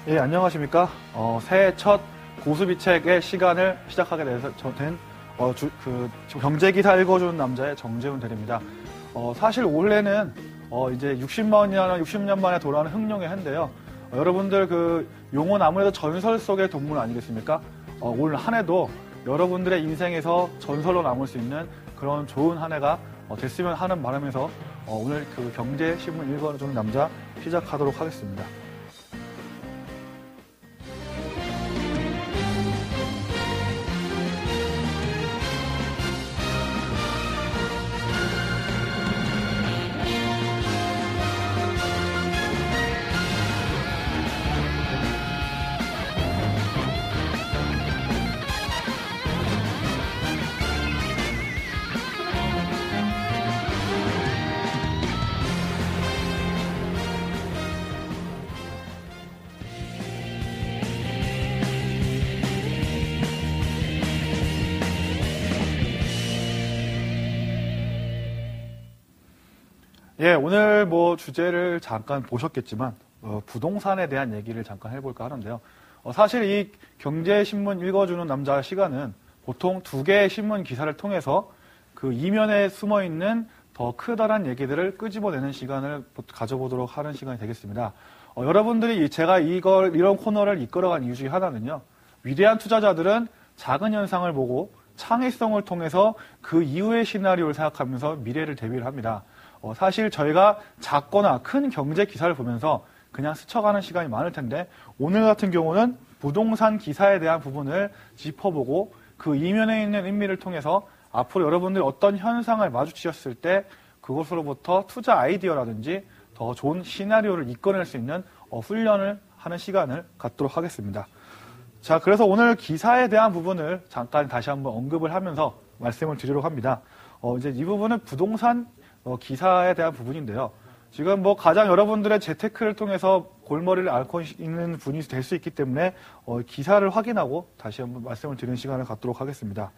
예, 안녕하십니까. 새해 첫 고수비책의 시간을 시작하게 돼서 된 경제기사 읽어주는 남자의 정재훈 대리입니다. 사실 올해는 이제 60년 만에 돌아오는 흥룡의 해인데요. 여러분들 그 용어는 아무래도 전설 속의 동물 아니겠습니까? 올 한 해도 여러분들의 인생에서 전설로 남을 수 있는 그런 좋은 한 해가 됐으면 하는 바람에서 오늘 그 경제신문 읽어주는 남자 시작하도록 하겠습니다. 예, 오늘 주제를 잠깐 보셨겠지만, 부동산에 대한 얘기를 잠깐 해볼까 하는데요. 사실 이 경제신문 읽어주는 남자 시간은 보통 두 개의 신문 기사를 통해서 그 이면에 숨어 있는 더 크다란 얘기들을 끄집어내는 시간을 가져보도록 하는 시간이 되겠습니다. 여러분들이 제가 이런 코너를 이끌어간 이유 중에 하나는요, 위대한 투자자들은 작은 현상을 보고 창의성을 통해서 그 이후의 시나리오를 생각하면서 미래를 대비를 합니다. 사실 저희가 작거나 큰 경제 기사를 보면서 그냥 스쳐가는 시간이 많을 텐데 오늘 같은 경우는 부동산 기사에 대한 부분을 짚어보고 그 이면에 있는 의미를 통해서 앞으로 여러분들이 어떤 현상을 마주치셨을 때 그것으로부터 투자 아이디어라든지 더 좋은 시나리오를 이끌어낼 수 있는 훈련을 하는 시간을 갖도록 하겠습니다. 자, 그래서 오늘 기사에 대한 부분을 잠깐 다시 한번 언급을 하면서 말씀을 드리려고 합니다. 이제 이 부분은 부동산 기사에 대한 부분인데요. 지금 가장 여러분들의 재테크를 통해서 골머리를 앓고 있는 분이 될 수 있기 때문에 기사를 확인하고 다시 한번 말씀을 드리는 시간을 갖도록 하겠습니다.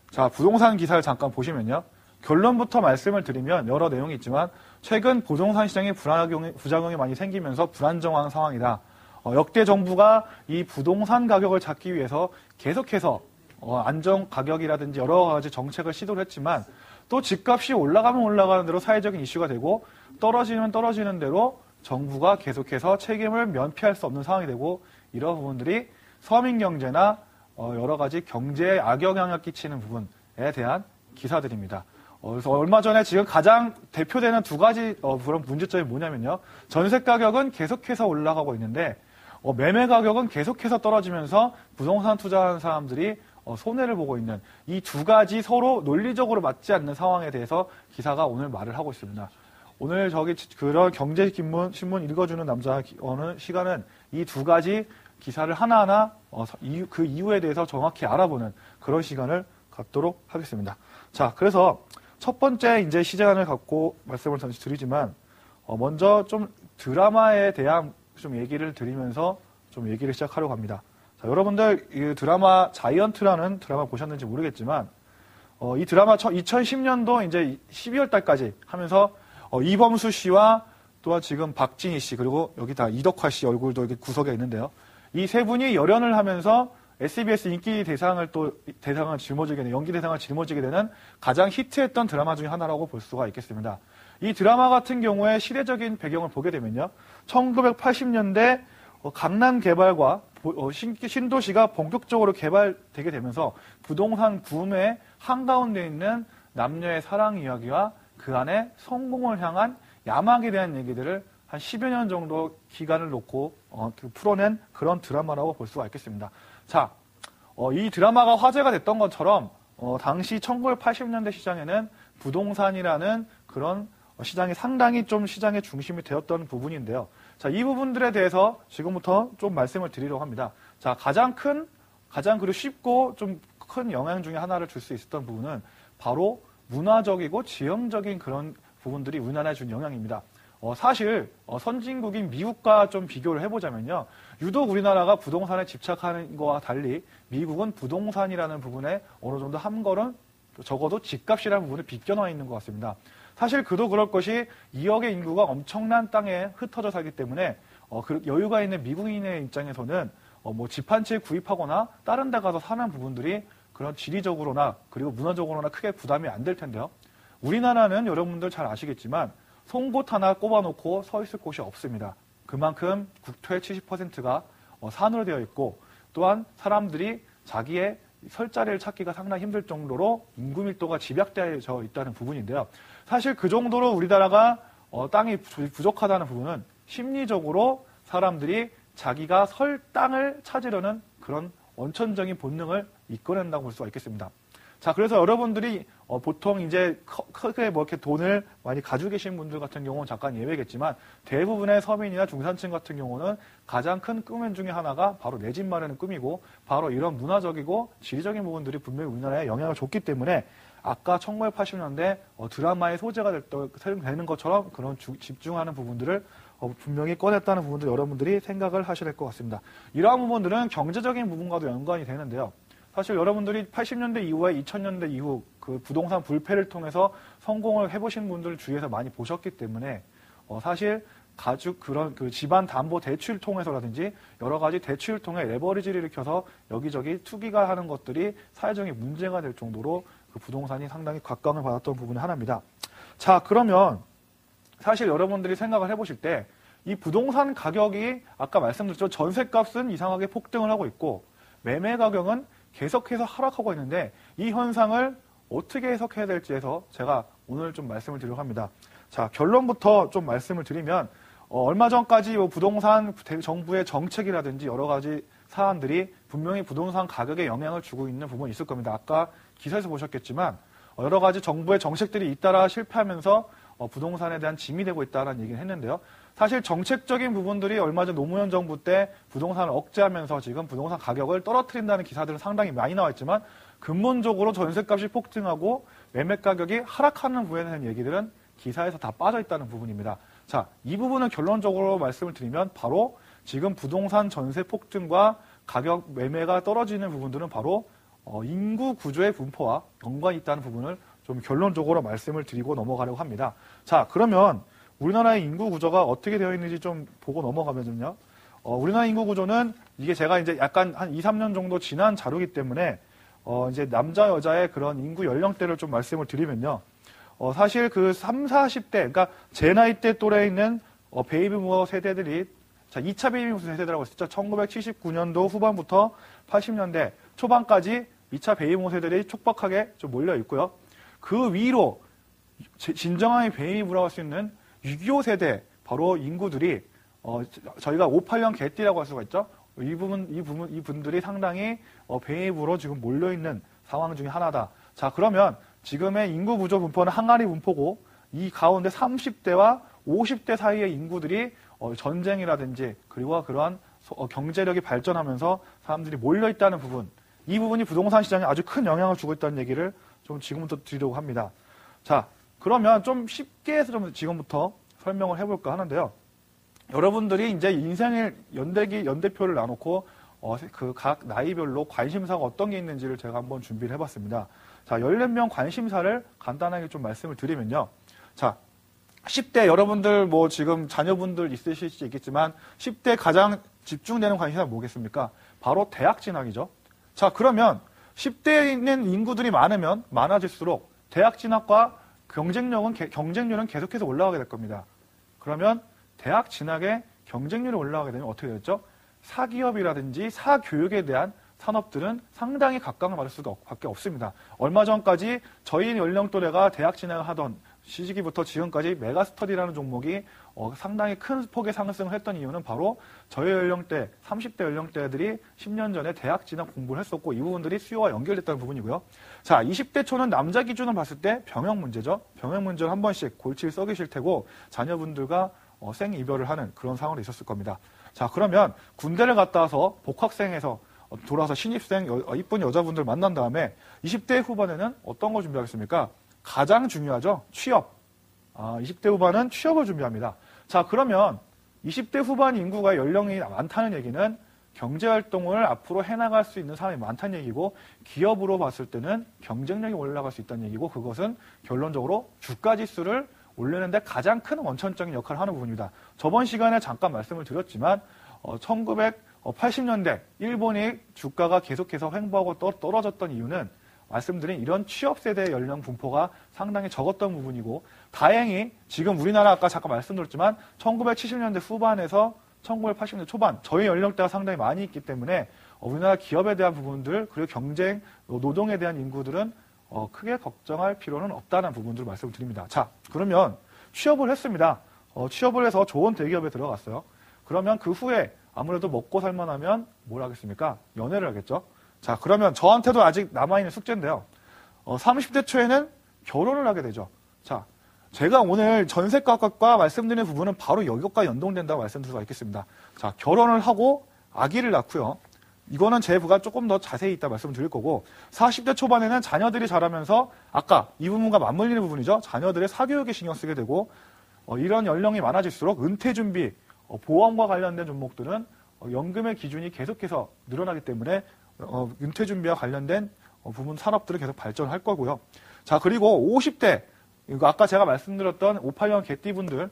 자, 부동산 기사를 잠깐 보시면요. 결론부터 말씀을 드리면 여러 내용이 있지만 최근 부동산 시장에 부작용이 많이 생기면서 불안정한 상황이다. 역대 정부가 이 부동산 가격을 잡기 위해서 계속해서 안정 가격이라든지 여러 가지 정책을 시도를 했지만 또 집값이 올라가면 올라가는 대로 사회적인 이슈가 되고 떨어지면 떨어지는 대로 정부가 계속해서 책임을 면피할 수 없는 상황이 되고 이런 부분들이 서민 경제나 여러 가지 경제에 악영향을 끼치는 부분에 대한 기사들입니다. 그래서 얼마 전에 지금 가장 대표되는 두 가지 그런 문제점이 뭐냐면요. 전세 가격은 계속해서 올라가고 있는데 매매 가격은 계속해서 떨어지면서 부동산 투자하는 사람들이 손해를 보고 있는 이 두 가지 서로 논리적으로 맞지 않는 상황에 대해서 기사가 오늘 말을 하고 있습니다. 오늘 그런 경제신문 읽어주는 남자 어느 시간은 이 두 가지 기사를 하나하나 그 이유에 대해서 정확히 알아보는 그런 시간을 갖도록 하겠습니다. 자, 그래서 첫 번째 이제 시간을 갖고 말씀을 다시 드리지만 먼저 좀 드라마에 대한 좀 얘기를 드리면서 좀 얘기를 시작하려고 합니다. 자, 여러분들 이 드라마 자이언트라는 드라마 보셨는지 모르겠지만 이 드라마 2010년도 이제 12월 달까지 하면서 이범수 씨와 또한 지금 박진희 씨 그리고 여기 다 이덕화 씨 얼굴도 여기 구석에 있는데요. 이 세 분이 열연을 하면서 SBS 인기 대상을 짊어지게 되는 연기 대상을 짊어지게 되는 가장 히트했던 드라마 중에 하나라고 볼 수가 있겠습니다. 이 드라마 같은 경우에 시대적인 배경을 보게 되면요. 1980년대 강남 개발과 신도시가 본격적으로 개발되게 되면서 부동산 붐의 한가운데 있는 남녀의 사랑 이야기와 그 안에 성공을 향한 야망에 대한 얘기들을 한 10여 년 정도 기간을 놓고 풀어낸 그런 드라마라고 볼 수가 있겠습니다. 자, 이 드라마가 화제가 됐던 것처럼 당시 1980년대 시장에는 부동산이라는 그런 시장이 상당히 좀 시장의 중심이 되었던 부분인데요. 자, 이 부분들에 대해서 지금부터 좀 말씀을 드리려고 합니다. 자, 가장 그리고 쉽고 좀 큰 영향 중에 하나를 줄 수 있었던 부분은 바로 문화적이고 지형적인 그런 부분들이 우리나라에 준 영향입니다. 사실 선진국인 미국과 좀 비교를 해보자면요. 유독 우리나라가 부동산에 집착하는 것과 달리 미국은 부동산이라는 부분에 어느 정도 한 걸음 적어도 집값이라는 부분에 비껴나 있는 것 같습니다. 사실 그도 그럴 것이 2억의 인구가 엄청난 땅에 흩어져 살기 때문에 여유가 있는 미국인의 입장에서는 뭐 집 한 채 구입하거나 다른 데 가서 사는 부분들이 그런 지리적으로나 그리고 문화적으로나 크게 부담이 안 될 텐데요. 우리나라는 여러분들 잘 아시겠지만 송곳 하나 꼽아놓고 서 있을 곳이 없습니다. 그만큼 국토의 70%가 산으로 되어 있고 또한 사람들이 자기의 설 자리를 찾기가 상당히 힘들 정도로 인구 밀도가 집약되어 있다는 부분인데요. 사실 그 정도로 우리나라가 땅이 부족하다는 부분은 심리적으로 사람들이 자기가 설 땅을 찾으려는 그런 원천적인 본능을 이끌어낸다고 볼 수가 있겠습니다. 자, 그래서 여러분들이 보통 이제 크게 뭐 이렇게 돈을 많이 가지고 계신 분들 같은 경우는 잠깐 예외겠지만 대부분의 서민이나 중산층 같은 경우는 가장 큰 꿈 중에 하나가 바로 내 집 마련의 꿈이고 바로 이런 문화적이고 지리적인 부분들이 분명히 우리나라에 영향을 줬기 때문에 아까 1980년대 드라마의 소재가 되는 것처럼 그런 집중하는 부분들을 분명히 꺼냈다는 부분들 여러분들이 생각을 하셔야 될 것 같습니다. 이러한 부분들은 경제적인 부분과도 연관이 되는데요. 사실 여러분들이 80년대 이후에 2000년대 이후 그 부동산 불패를 통해서 성공을 해보신 분들 주위에서 많이 보셨기 때문에 사실 그런 그 집안 담보 대출 통해서라든지 여러 가지 대출을 통해 레버리지를 일으켜서 여기저기 투기가 하는 것들이 사회적인 문제가 될 정도로 그 부동산이 상당히 각광을 받았던 부분이 하나입니다. 자, 그러면 사실 여러분들이 생각을 해보실 때 이 부동산 가격이 아까 말씀드렸죠. 전세값은 이상하게 폭등을 하고 있고 매매 가격은 계속해서 하락하고 있는데 이 현상을 어떻게 해석해야 될지에서 제가 오늘 좀 말씀을 드리려고 합니다. 자, 결론부터 좀 말씀을 드리면 얼마 전까지 부동산 정부의 정책이라든지 여러 가지 사안들이 분명히 부동산 가격에 영향을 주고 있는 부분이 있을 겁니다. 아까 기사에서 보셨겠지만 여러 가지 정부의 정책들이 잇따라 실패하면서 부동산에 대한 짐이 되고 있다는 얘기를 했는데요. 사실 정책적인 부분들이 얼마 전 노무현 정부 때 부동산을 억제하면서 지금 부동산 가격을 떨어뜨린다는 기사들은 상당히 많이 나와 있지만 근본적으로 전세값이 폭등하고 매매 가격이 하락하는 부분에 대한 얘기들은 기사에서 다 빠져 있다는 부분입니다. 자, 이 부분은 결론적으로 말씀을 드리면 바로 지금 부동산 전세 폭등과 가격 매매가 떨어지는 부분들은 바로 인구 구조의 분포와 연관이 있다는 부분을 좀 결론적으로 말씀을 드리고 넘어가려고 합니다. 자, 그러면 우리나라의 인구 구조가 어떻게 되어 있는지 좀 보고 넘어가면요. 우리나라 인구 구조는 이게 제가 이제 약간 한 2, 3년 정도 지난 자료이기 때문에 이제 남자, 여자의 그런 인구 연령대를 좀 말씀을 드리면요. 사실 그 3, 40대, 그러니까 제 나이 대 또래에 있는 베이비부머 세대들이 자, 2차 베이비부머 세대라고 했었죠. 1979년도 후반부터 80년대 초반까지 2차 베이비부머 세대들이 촉박하게 좀 몰려 있고요. 그 위로 진정한 베이비부머라고 할 수 있는 6.25 세대 바로 인구들이 저희가 58년 개띠라고 할 수가 있죠. 이 분들이 상당히 베이비부머로 지금 몰려 있는 상황 중에 하나다. 자, 그러면 지금의 인구 구조 분포는 항아리 분포고 이 가운데 30대와 50대 사이의 인구들이 전쟁이라든지 그리고 그러한 경제력이 발전하면서 사람들이 몰려 있다는 부분, 이 부분이 부동산 시장에 아주 큰 영향을 주고 있다는 얘기를 좀 지금부터 드리려고 합니다. 자, 그러면 좀 쉽게 해서 좀 지금부터 설명을 해볼까 하는데요. 여러분들이 이제 인생의 연대표를 놔놓고 그 각 나이별로 관심사가 어떤 게 있는지를 제가 한번 준비를 해봤습니다. 자, 14명 관심사를 간단하게 좀 말씀을 드리면요. 자, 10대 여러분들 뭐 지금 자녀분들 있으실 수 있겠지만 10대 가장 집중되는 관심사가 뭐겠습니까? 바로 대학 진학이죠. 자, 그러면 10대에 있는 인구들이 많아질수록 대학 진학과 경쟁률은 계속해서 올라가게 될 겁니다. 그러면 대학 진학의 경쟁률이 올라가게 되면 어떻게 되겠죠? 사기업이라든지 사교육에 대한 산업들은 상당히 각광을 받을 수밖에 없습니다. 얼마 전까지 저희 연령대가 대학 진학을 하던 시기부터 지금까지 메가스터디라는 종목이 상당히 큰 폭의 상승을 했던 이유는 바로 저희 연령대, 30대 연령대들이 10년 전에 대학 진학 공부를 했었고 이 부분들이 수요와 연결됐다는 부분이고요. 자, 20대 초는 남자 기준으로 봤을 때 병역 문제죠. 병역 문제를 한 번씩 골치를 썩이실 테고 자녀분들과 생이별을 하는 그런 상황이 있었을 겁니다. 자, 그러면 군대를 갔다 와서 복학생에서 돌아와서 신입생 이쁜 여자분들 만난 다음에 20대 후반에는 어떤 거 준비하겠습니까? 가장 중요하죠. 취업. 20대 후반은 취업을 준비합니다. 자, 그러면 20대 후반 인구가 연령이 많다는 얘기는 경제활동을 앞으로 해나갈 수 있는 사람이 많다는 얘기고 기업으로 봤을 때는 경쟁력이 올라갈 수 있다는 얘기고 그것은 결론적으로 주가지수를 올리는데 가장 큰 원천적인 역할을 하는 부분입니다. 저번 시간에 잠깐 말씀을 드렸지만 1980년대 일본이 주가가 계속해서 횡보하고 떨어졌던 이유는 말씀드린 이런 취업세대 연령 분포가 상당히 적었던 부분이고, 다행히 지금 우리나라 아까 잠깐 말씀드렸지만 1970년대 후반에서 1980년대 초반 저희 연령대가 상당히 많이 있기 때문에 우리나라 기업에 대한 부분들, 그리고 경쟁, 노동에 대한 인구들은 크게 걱정할 필요는 없다는 부분들을 말씀을 드립니다. 자, 그러면 취업을 했습니다. 취업을 해서 좋은 대기업에 들어갔어요. 그러면 그 후에 아무래도 먹고 살만하면 뭘 하겠습니까? 연애를 하겠죠. 자, 그러면 저한테도 아직 남아있는 숙제인데요. 30대 초에는 결혼을 하게 되죠. 자, 제가 오늘 전세가격과 말씀드리는 부분은 바로 이것과 연동된다고 말씀드릴 수가 있겠습니다. 자, 결혼을 하고 아기를 낳고요. 이거는 제 부가 조금 더 자세히 이따 말씀을 드릴 거고, 40대 초반에는 자녀들이 자라면서 아까 이 부분과 맞물리는 부분이죠. 자녀들의 사교육에 신경 쓰게 되고, 이런 연령이 많아질수록 은퇴 준비, 보험과 관련된 종목들은 연금의 기준이 계속해서 늘어나기 때문에 은퇴 준비와 관련된 부분 산업들은 계속 발전할 거고요. 자, 그리고 50대, 이거 아까 제가 말씀드렸던 58년 개띠분들,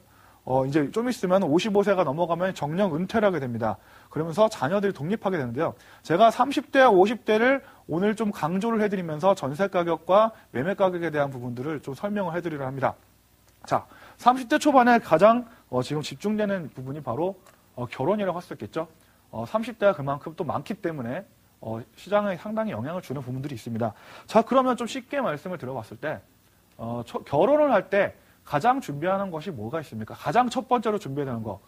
이제 좀 있으면 55세가 넘어가면 정년 은퇴를 하게 됩니다. 그러면서 자녀들이 독립하게 되는데요. 제가 30대와 50대를 오늘 좀 강조를 해드리면서 전세 가격과 매매 가격에 대한 부분들을 좀 설명을 해드리려 합니다. 자, 30대 초반에 가장 지금 집중되는 부분이 바로 결혼이라고 할 수 있겠죠. 30대가 그만큼 또 많기 때문에 시장에 상당히 영향을 주는 부분들이 있습니다. 자, 그러면 좀 쉽게 말씀을 드려봤을 때 결혼을 할 때 가장 준비하는 것이 뭐가 있습니까? 가장 첫 번째로 준비되는 거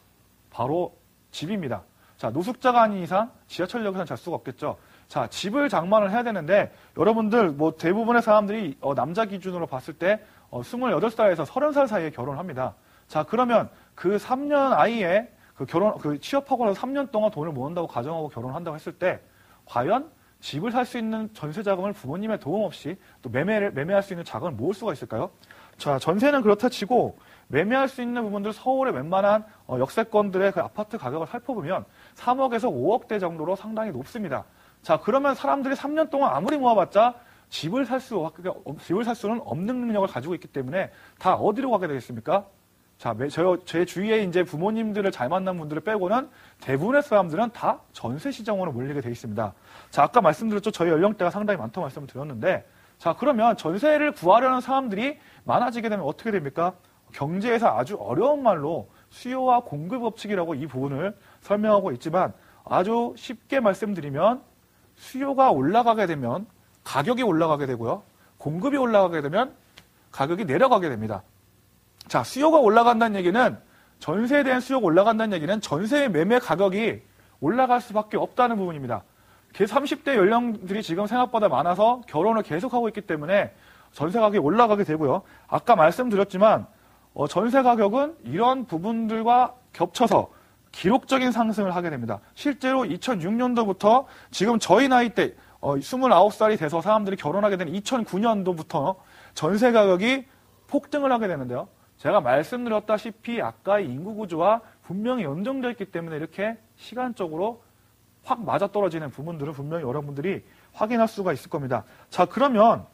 바로 집입니다. 자, 노숙자가 아닌 이상 지하철역에서는 잘 수가 없겠죠. 자, 집을 장만을 해야 되는데 여러분들 뭐 대부분의 사람들이 남자 기준으로 봤을 때 28살에서 30살 사이에 결혼을 합니다. 자, 그러면 그 3년 아이의 취업하고 나서 3년 동안 돈을 모은다고 가정하고 결혼을 한다고 했을 때 과연 집을 살 수 있는 전세 자금을 부모님의 도움 없이 또 매매할 수 있는 자금을 모을 수가 있을까요? 자, 전세는 그렇다 치고 매매할 수 있는 부분들 서울의 웬만한 역세권들의 그 아파트 가격을 살펴보면 3억에서 5억대 정도로 상당히 높습니다. 자, 그러면 사람들이 3년 동안 아무리 모아봤자 집을 살 수는 없는 능력을 가지고 있기 때문에 다 어디로 가게 되겠습니까? 자, 제 주위에 이제 부모님들을 잘 만난 분들을 빼고는 대부분의 사람들은 다 전세 시장으로 몰리게 돼 있습니다. 자, 아까 말씀드렸죠. 저희 연령대가 상당히 많다고 말씀을 드렸는데, 자, 그러면 전세를 구하려는 사람들이 많아지게 되면 어떻게 됩니까? 경제에서 아주 어려운 말로 수요와 공급 법칙이라고 이 부분을 설명하고 있지만, 아주 쉽게 말씀드리면 수요가 올라가게 되면 가격이 올라가게 되고요. 공급이 올라가게 되면 가격이 내려가게 됩니다. 자, 수요가 올라간다는 얘기는, 전세에 대한 수요가 올라간다는 얘기는 전세의 매매 가격이 올라갈 수밖에 없다는 부분입니다. 30대 연령들이 지금 생각보다 많아서 결혼을 계속하고 있기 때문에 전세 가격이 올라가게 되고요. 아까 말씀드렸지만 전세 가격은 이런 부분들과 겹쳐서 기록적인 상승을 하게 됩니다. 실제로 2006년도부터 지금 저희 나이 때 29살이 돼서 사람들이 결혼하게 된 2009년도부터 전세 가격이 폭등을 하게 되는데요. 제가 말씀드렸다시피 아까의 인구 구조와 분명히 연동되어 있기 때문에 이렇게 시간적으로 확 맞아떨어지는 부분들을 분명히 여러분들이 확인할 수가 있을 겁니다. 자, 그러면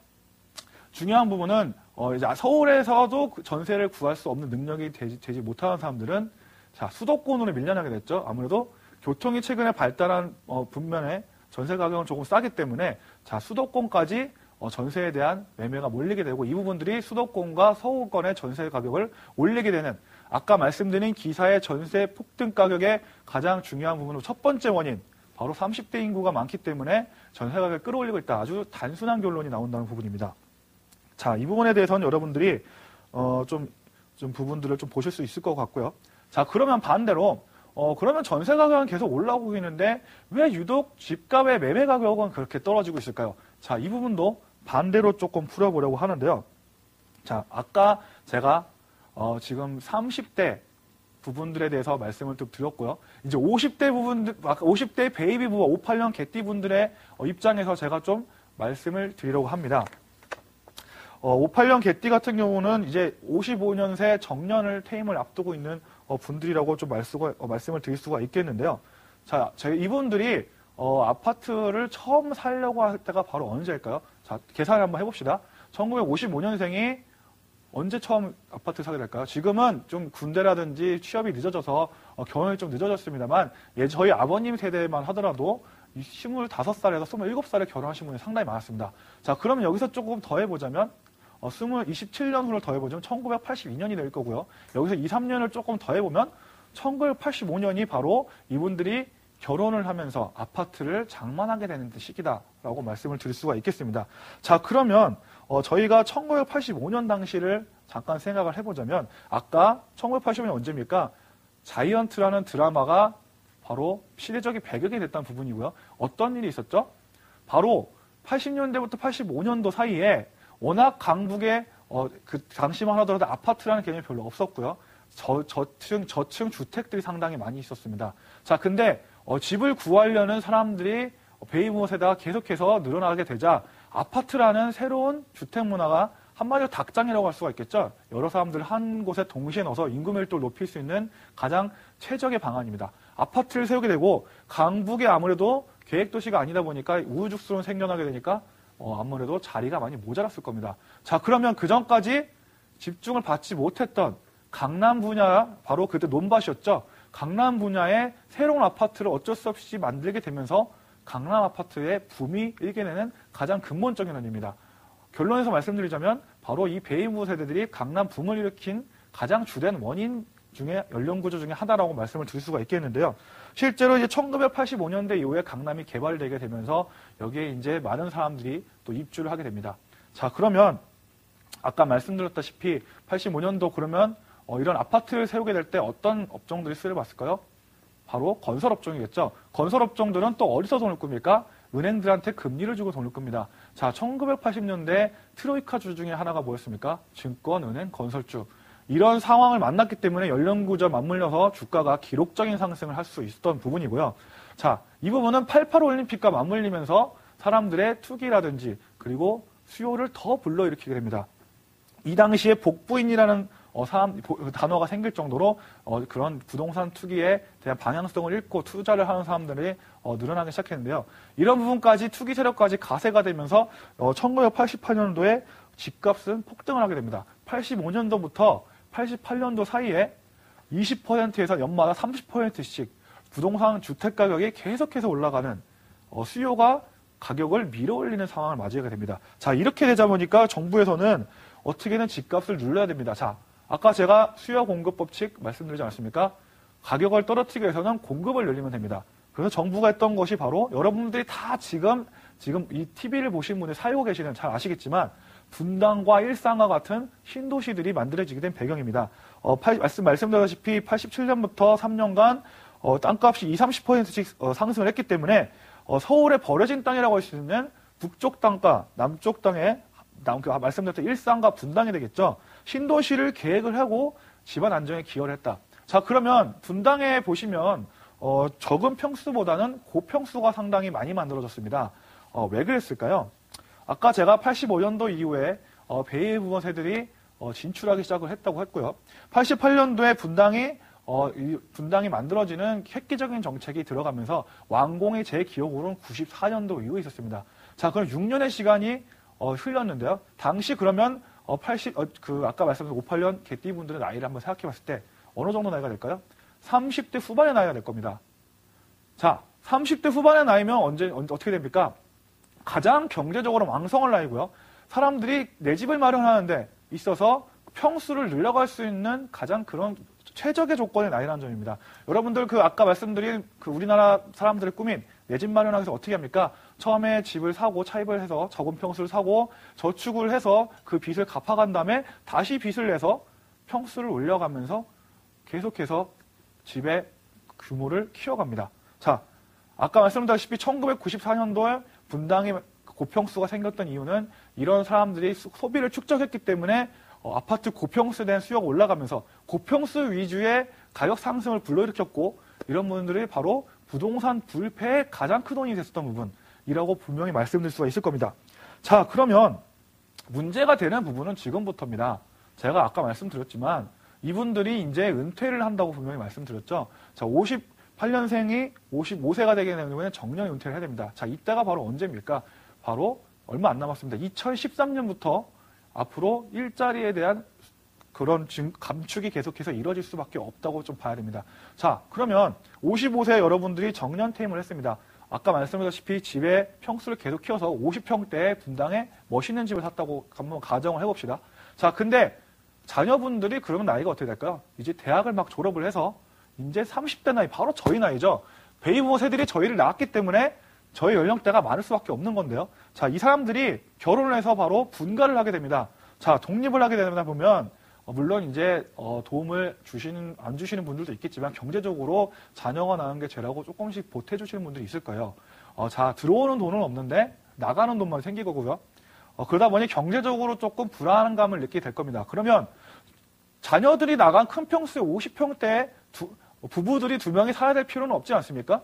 중요한 부분은 이제 서울에서도 전세를 구할 수 없는 능력이 되지 못하는 사람들은 자, 수도권으로 밀려나게 됐죠. 아무래도 교통이 최근에 발달한 분면에 전세 가격은 조금 싸기 때문에 자, 수도권까지 전세에 대한 매매가 몰리게 되고, 이 부분들이 수도권과 서울권의 전세 가격을 올리게 되는, 아까 말씀드린 기사의 전세 폭등 가격의 가장 중요한 부분으로 첫 번째 원인, 바로 30대 인구가 많기 때문에 전세 가격을 끌어올리고 있다. 아주 단순한 결론이 나온다는 부분입니다. 자, 이 부분에 대해서는 여러분들이 좀 부분들을 좀 보실 수 있을 것 같고요. 자, 그러면 반대로 그러면 전세 가격은 계속 올라오고 있는데 왜 유독 집값의 매매 가격은 그렇게 떨어지고 있을까요? 자, 이 부분도 반대로 조금 풀어보려고 하는데요. 자, 아까 제가 지금 30대 부분들에 대해서 말씀을 좀 드렸고요. 이제 50대 부분들, 아까 50대 베이비 부와 58년 개띠 분들의 입장에서 제가 좀 말씀을 드리려고 합니다. 58년 개띠 같은 경우는 이제 55년새 정년을 퇴임을 앞두고 있는 분들이라고 좀 말씀을 드릴 수가 있겠는데요. 자, 이분들이 아파트를 처음 살려고 할 때가 바로 언제일까요? 자, 계산을 한번 해봅시다. 1955년생이 언제 처음 아파트 사게 될까요? 지금은 좀 군대라든지 취업이 늦어져서 결혼이 좀 늦어졌습니다만 저희 아버님 세대만 하더라도 25살에서 27살에 결혼하신 분이 상당히 많았습니다. 자, 그러면 여기서 조금 더 해보자면 27년 후를 더 해보자면 1982년이 될 거고요. 여기서 2, 3년을 조금 더 해보면 1985년이 바로 이분들이 결혼을 하면서 아파트를 장만하게 되는 시기다라고 말씀을 드릴 수가 있겠습니다. 자, 그러면 저희가 1985년 당시를 잠깐 생각을 해보자면 아까 1985년 언제입니까? 자이언트라는 드라마가 바로 시대적인 배경이 됐다는 부분이고요. 어떤 일이 있었죠? 바로 80년대부터 85년도 사이에 워낙 강북에 그 당시만 하더라도 아파트라는 개념이 별로 없었고요. 저층 주택들이 상당히 많이 있었습니다. 자, 근데 집을 구하려는 사람들이 베이비부머 세대가 계속해서 늘어나게 되자 아파트라는 새로운 주택 문화가 한마디로 닭장이라고 할 수가 있겠죠. 여러 사람들 한 곳에 동시에 넣어서 인구 밀도를 높일 수 있는 가장 최적의 방안입니다. 아파트를 세우게 되고 강북에 아무래도 계획도시가 아니다 보니까 우후죽순으로 생겨나게 되니까 아무래도 자리가 많이 모자랐을 겁니다. 자, 그러면 그 전까지 집중을 받지 못했던 강남 분야, 바로 그때 논밭이었죠. 강남 분야의 새로운 아파트를 어쩔 수 없이 만들게 되면서 강남 아파트의 붐이 일게 되는 가장 근본적인 원인입니다. 결론에서 말씀드리자면 바로 이 베이비부머 세대들이 강남 붐을 일으킨 가장 주된 원인 중에 연령구조 중에 하나라고 말씀을 드릴 수가 있겠는데요. 실제로 이제 1985년대 이후에 강남이 개발되게 되면서 여기에 이제 많은 사람들이 또 입주를 하게 됩니다. 자, 그러면 아까 말씀드렸다시피 85년도 그러면 이런 아파트를 세우게 될 때 어떤 업종들이 쓰여봤을까요? 바로 건설업종이겠죠. 건설업종들은 또 어디서 돈을 꿉니까? 은행들한테 금리를 주고 돈을 끕니다. 자, 1980년대 트로이카 주 중에 하나가 뭐였습니까? 증권, 은행, 건설주. 이런 상황을 만났기 때문에 연령구조 맞물려서 주가가 기록적인 상승을 할 수 있었던 부분이고요. 자, 이 부분은 88 올림픽과 맞물리면서 사람들의 투기라든지 그리고 수요를 더 불러일으키게 됩니다. 이 당시에 복부인이라는 단어가 생길 정도로 그런 부동산 투기에 대한 방향성을 잃고 투자를 하는 사람들이 늘어나기 시작했는데요. 이런 부분까지 투기 세력까지 가세가 되면서 1988년도에 집값은 폭등을 하게 됩니다. 85년도부터 88년도 사이에 20%에서 연마다 30%씩 부동산 주택 가격이 계속해서 올라가는 수요가 가격을 밀어올리는 상황을 맞이하게 됩니다. 자, 이렇게 되자 보니까 정부에서는 어떻게든 집값을 눌러야 됩니다. 자, 아까 제가 수요 공급 법칙 말씀드리지 않았습니까? 가격을 떨어뜨리기 위해서는 공급을 늘리면 됩니다. 그래서 정부가 했던 것이 바로 여러분들이 다 지금 이 TV를 보신 분들 살고 계시는 잘 아시겠지만 분당과 일산과 같은 신도시들이 만들어지게 된 배경입니다. 말씀드렸다시피 87년부터 3년간 땅값이 20-30%씩 상승을 했기 때문에 서울에 버려진 땅이라고 할 수 있는 북쪽 땅과 남쪽 땅에 말씀드렸던 일산과 분당이 되겠죠. 신도시를 계획을 하고 집안 안정에 기여를 했다. 자, 그러면 분당에 보시면 적은 평수보다는 고평수가 상당히 많이 만들어졌습니다. 왜 그랬을까요? 아까 제가 85년도 이후에 베이비부머 세들이 진출하기 시작을 했다고 했고요. 88년도에 분당이 만들어지는 획기적인 정책이 들어가면서 완공이 제 기억으로는 94년도 이후에 있었습니다. 자, 그럼 6년의 시간이 흘렀는데요. 당시 그러면 아까 말씀드린 58년 개띠분들의 나이를 한번 생각해 봤을 때 어느 정도 나이가 될까요? 30대 후반의 나이가 될 겁니다. 자, 30대 후반의 나이면 어떻게 됩니까? 가장 경제적으로 왕성할 나이고요. 사람들이 내 집을 마련하는데 있어서 평수를 늘려갈 수 있는 가장 그런 최적의 조건의 나이라는 점입니다. 여러분들 아까 말씀드린 우리나라 사람들의 꿈인 내 집 마련하기 위해서 어떻게 합니까? 처음에 집을 사고 차입을 해서 적은 평수를 사고 저축을 해서 그 빚을 갚아간 다음에 다시 빚을 내서 평수를 올려가면서 계속해서 집의 규모를 키워갑니다. 자, 아까 말씀드렸다시피 1994년도에 분당이 고평수가 생겼던 이유는 이런 사람들이 소비를 축적했기 때문에 아파트 고평수에 대한 수요가 올라가면서 고평수 위주의 가격 상승을 불러일으켰고 이런 분들이 바로 부동산 불패의 가장 큰 원인이 됐었던 부분이라고 분명히 말씀드릴 수가 있을 겁니다. 자, 그러면 문제가 되는 부분은 지금부터입니다. 제가 아까 말씀드렸지만 이분들이 이제 은퇴를 한다고 분명히 말씀드렸죠. 자, 58년생이 55세가 되게 되면 정년 은퇴를 해야 됩니다. 자, 이때가 바로 언제입니까? 바로 얼마 안 남았습니다. 2013년부터 앞으로 일자리에 대한 그런 감축이 계속해서 이루어질 수밖에 없다고 좀 봐야 됩니다. 자, 그러면 55세 여러분들이 정년퇴임을 했습니다. 아까 말씀드렸다시피 집에 평수를 계속 키워서 50평대의 분당에 멋있는 집을 샀다고 한번 가정을 해봅시다. 자, 근데 자녀분들이 그러면 나이가 어떻게 될까요? 이제 대학을 막 졸업을 해서 이제 30대 나이, 바로 저희 나이죠. 베이비부머 세들이 저희를 낳았기 때문에 저희 연령대가 많을 수밖에 없는 건데요. 자, 이 사람들이 결혼을 해서 바로 분가를 하게 됩니다. 자, 독립을 하게 되다 보면 물론 이제 도움을 안 주시는 분들도 있겠지만 경제적으로 자녀가 낳은 게 죄라고 조금씩 보태주시는 분들이 있을 거예요. 자, 들어오는 돈은 없는데 나가는 돈만 생길 거고요. 그러다 보니 경제적으로 조금 불안감을 느끼게 될 겁니다. 그러면 자녀들이 나간 큰 평수의 50평대에 부부들이 2명이 살아야 될 필요는 없지 않습니까?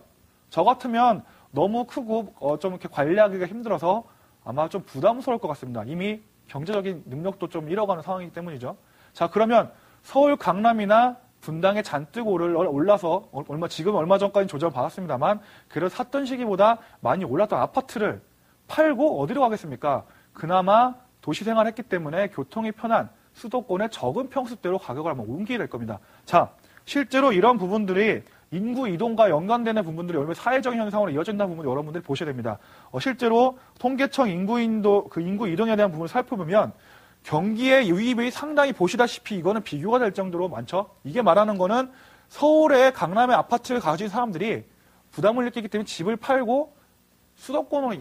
저 같으면 너무 크고 좀 이렇게 관리하기가 힘들어서 아마 좀 부담스러울 것 같습니다. 이미 경제적인 능력도 좀 잃어가는 상황이기 때문이죠. 자, 그러면 서울 강남이나 분당에 잔뜩 올라서 지금 얼마 전까지 조정을 받았습니다만 그래도 샀던 시기보다 많이 올랐던 아파트를 팔고 어디로 가겠습니까? 그나마 도시 생활했기 때문에 교통이 편한 수도권의 적은 평수대로 가격을 한번 옮기게 될 겁니다. 자, 실제로 이런 부분들이 인구 이동과 연관되는 부분들이 얼마나 사회적인 현상으로 이어진다는 부분을 여러분들이 보셔야 됩니다. 실제로 통계청 인구 이동에 대한 부분을 살펴보면 경기의 유입이 상당히 보시다시피 이거는 비교가 될 정도로 많죠. 이게 말하는 거는 서울의 강남의 아파트를 가진 사람들이 부담을 느끼기 때문에 집을 팔고 수도권으로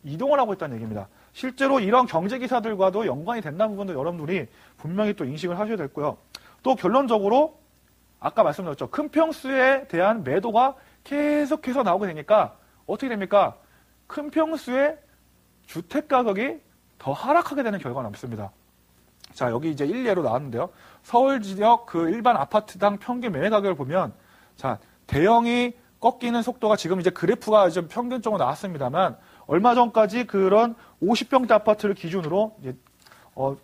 이동을 하고 있다는 얘기입니다. 실제로 이런 경제기사들과도 연관이 된다는 부분도 여러분들이 분명히 또 인식을 하셔야 되고요. 또 결론적으로 아까 말씀드렸죠. 큰 평수에 대한 매도가 계속해서 나오게 되니까 어떻게 됩니까? 큰 평수의 주택 가격이 더 하락하게 되는 결과가 남습니다. 자, 여기 이제 일례로 나왔는데요. 서울 지역 그 일반 아파트당 평균 매매 가격을 보면 자, 대형이 꺾이는 속도가 지금 이제 그래프가 좀 평균적으로 나왔습니다만 얼마 전까지 그런 50평대 아파트를 기준으로 이제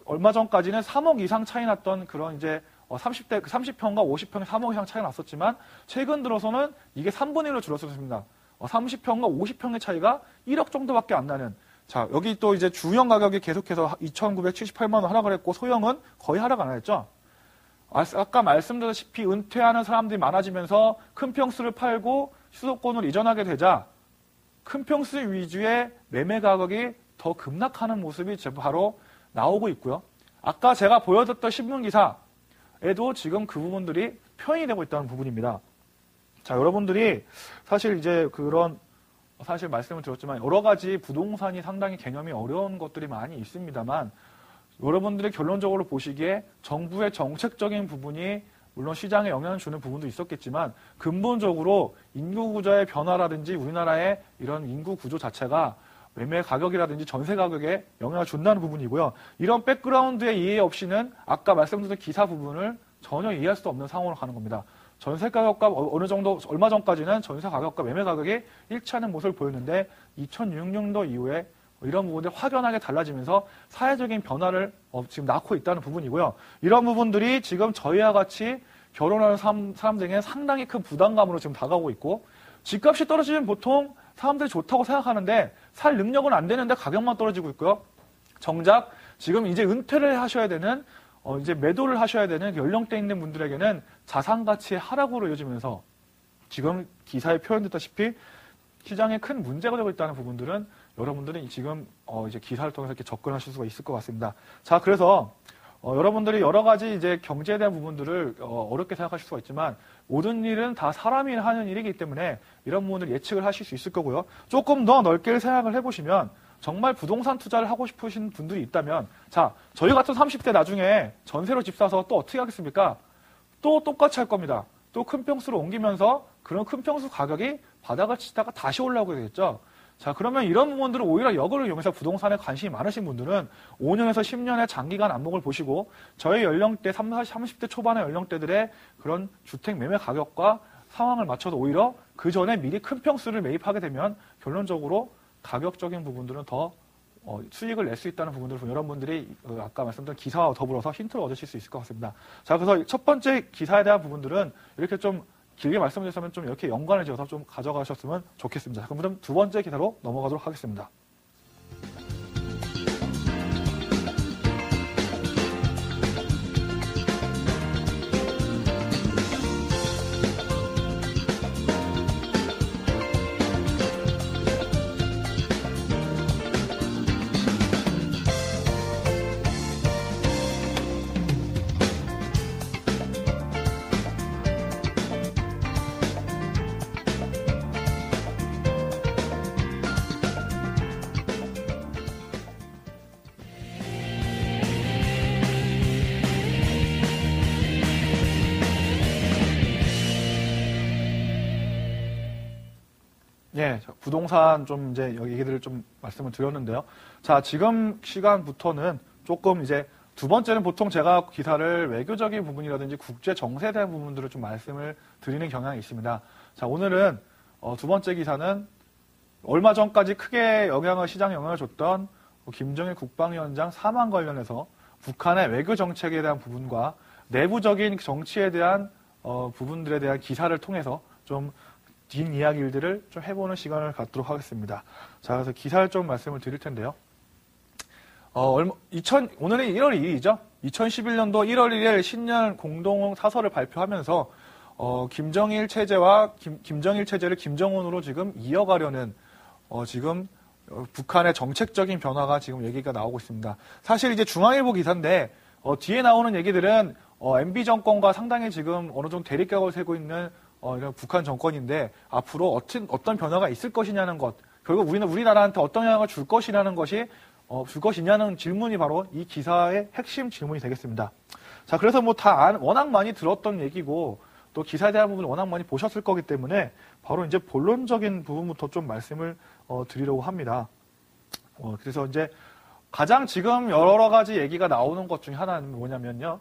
얼마 전까지는 3억 이상 차이 났던 그런 이제 30평과 50평에 3억 이상 차이가 났었지만 최근 들어서는 이게 3분의 1로 줄었습니다. 30평과 50평의 차이가 1억 정도밖에 안 나는. 자, 여기 또 이제 중형 가격이 계속해서 2,978만 원 하락을 했고 소형은 거의 하락 안 했죠. 아까 말씀드렸다시피 은퇴하는 사람들이 많아지면서 큰 평수를 팔고 수도권으로 이전하게 되자 큰 평수 위주의 매매 가격이 더 급락하는 모습이 바로 나오고 있고요. 아까 제가 보여드렸던 신문기사에도 지금 그 부분들이 표현이 되고 있다는 부분입니다. 자, 여러분들이 사실 이제 사실 말씀을 드렸지만 여러 가지 부동산이 상당히 개념이 어려운 것들이 많이 있습니다만 여러분들이 결론적으로 보시기에 정부의 정책적인 부분이 물론 시장에 영향을 주는 부분도 있었겠지만 근본적으로 인구 구조의 변화라든지 우리나라의 이런 인구 구조 자체가 매매 가격이라든지 전세 가격에 영향을 준다는 부분이고요. 이런 백그라운드의 이해 없이는 아까 말씀드린 기사 부분을 전혀 이해할 수 없는 상황으로 가는 겁니다. 전세 가격과 얼마 전까지는 전세 가격과 매매 가격이 일치하는 모습을 보였는데 2006년도 이후에 이런 부분들이 확연하게 달라지면서 사회적인 변화를 지금 낳고 있다는 부분이고요. 이런 부분들이 지금 저희와 같이 결혼하는 사람들에게 상당히 큰 부담감으로 지금 다가오고 있고 집값이 떨어지면 보통 사람들이 좋다고 생각하는데 살 능력은 안 되는데 가격만 떨어지고 있고요. 정작 지금 이제 은퇴를 하셔야 되는 이제 매도를 하셔야 되는 연령대 있는 분들에게는 자산 가치의 하락으로 이어지면서 지금 기사에 표현됐다시피 시장에 큰 문제가 되고 있다는 부분들은 여러분들이 지금 이제 기사를 통해서 이렇게 접근하실 수가 있을 것 같습니다. 자, 그래서 여러분들이 여러 가지 이제 경제에 대한 부분들을 어렵게 생각하실 수가 있지만 모든 일은 다 사람이 하는 일이기 때문에 이런 부분을 예측을 하실 수 있을 거고요. 조금 더 넓게 생각을 해보시면 정말 부동산 투자를 하고 싶으신 분들이 있다면 자, 저희 같은 30대 나중에 전세로 집 사서 또 어떻게 하겠습니까? 또 똑같이 할 겁니다. 또 큰 평수로 옮기면서 그런 큰 평수 가격이 바닥을 치다가 다시 올라오게 되겠죠. 자, 그러면 이런 부분들은 오히려 역을 이용해서 부동산에 관심이 많으신 분들은 5년에서 10년의 장기간 안목을 보시고 저희 연령대 30대 초반의 연령대들의 그런 주택 매매 가격과 상황을 맞춰서 오히려 그 전에 미리 큰 평수를 매입하게 되면 결론적으로 가격적인 부분들은 더 수익을 낼 수 있다는 부분들을 여러분들이 아까 말씀드린 기사와 더불어서 힌트를 얻으실 수 있을 것 같습니다. 자, 그래서 첫 번째 기사에 대한 부분들은 이렇게 좀 길게 말씀드렸으면 좀 이렇게 연관을 지어서 좀 가져가셨으면 좋겠습니다. 그럼 두 번째 기사로 넘어가도록 하겠습니다. 예, 부동산 좀 이제 여기 얘기들을 좀 말씀을 드렸는데요. 자, 지금 시간부터는 조금 이제 두 번째는 보통 제가 기사를 외교적인 부분이라든지 국제 정세에 대한 부분들을 좀 말씀을 드리는 경향이 있습니다. 자, 오늘은 두 번째 기사는 얼마 전까지 크게 시장에 영향을 줬던 김정일 국방위원장 사망 관련해서 북한의 외교 정책에 대한 부분과 내부적인 정치에 대한 부분들에 대한 기사를 통해서 좀 뒷이야기들을 좀 해보는 시간을 갖도록 하겠습니다. 자, 그래서 기사를 좀 말씀을 드릴 텐데요. 오늘은 1월 2일이죠. 2011년도 1월 1일 신년 공동 사설을 발표하면서 김정일 체제와 김정일 체제를 김정은으로 지금 이어가려는 지금 북한의 정책적인 변화가 지금 얘기가 나오고 있습니다. 사실 이제 중앙일보 기사인데 뒤에 나오는 얘기들은 MB 정권과 상당히 지금 어느 정도 대립각을 세고 있는 이런 북한 정권인데 앞으로 어떤 변화가 있을 것이냐는 것, 결국 우리나라한테 어떤 영향을 줄 것이냐는 것이 줄 것이냐는 질문이 바로 이 기사의 핵심 질문이 되겠습니다. 자, 그래서 뭐 워낙 많이 들었던 얘기고 또 기사에 대한 부분을 워낙 많이 보셨을 거기 때문에 바로 이제 본론적인 부분부터 좀 말씀을 드리려고 합니다. 그래서 이제 가장 지금 여러 가지 얘기가 나오는 것 중에 하나는 뭐냐면요.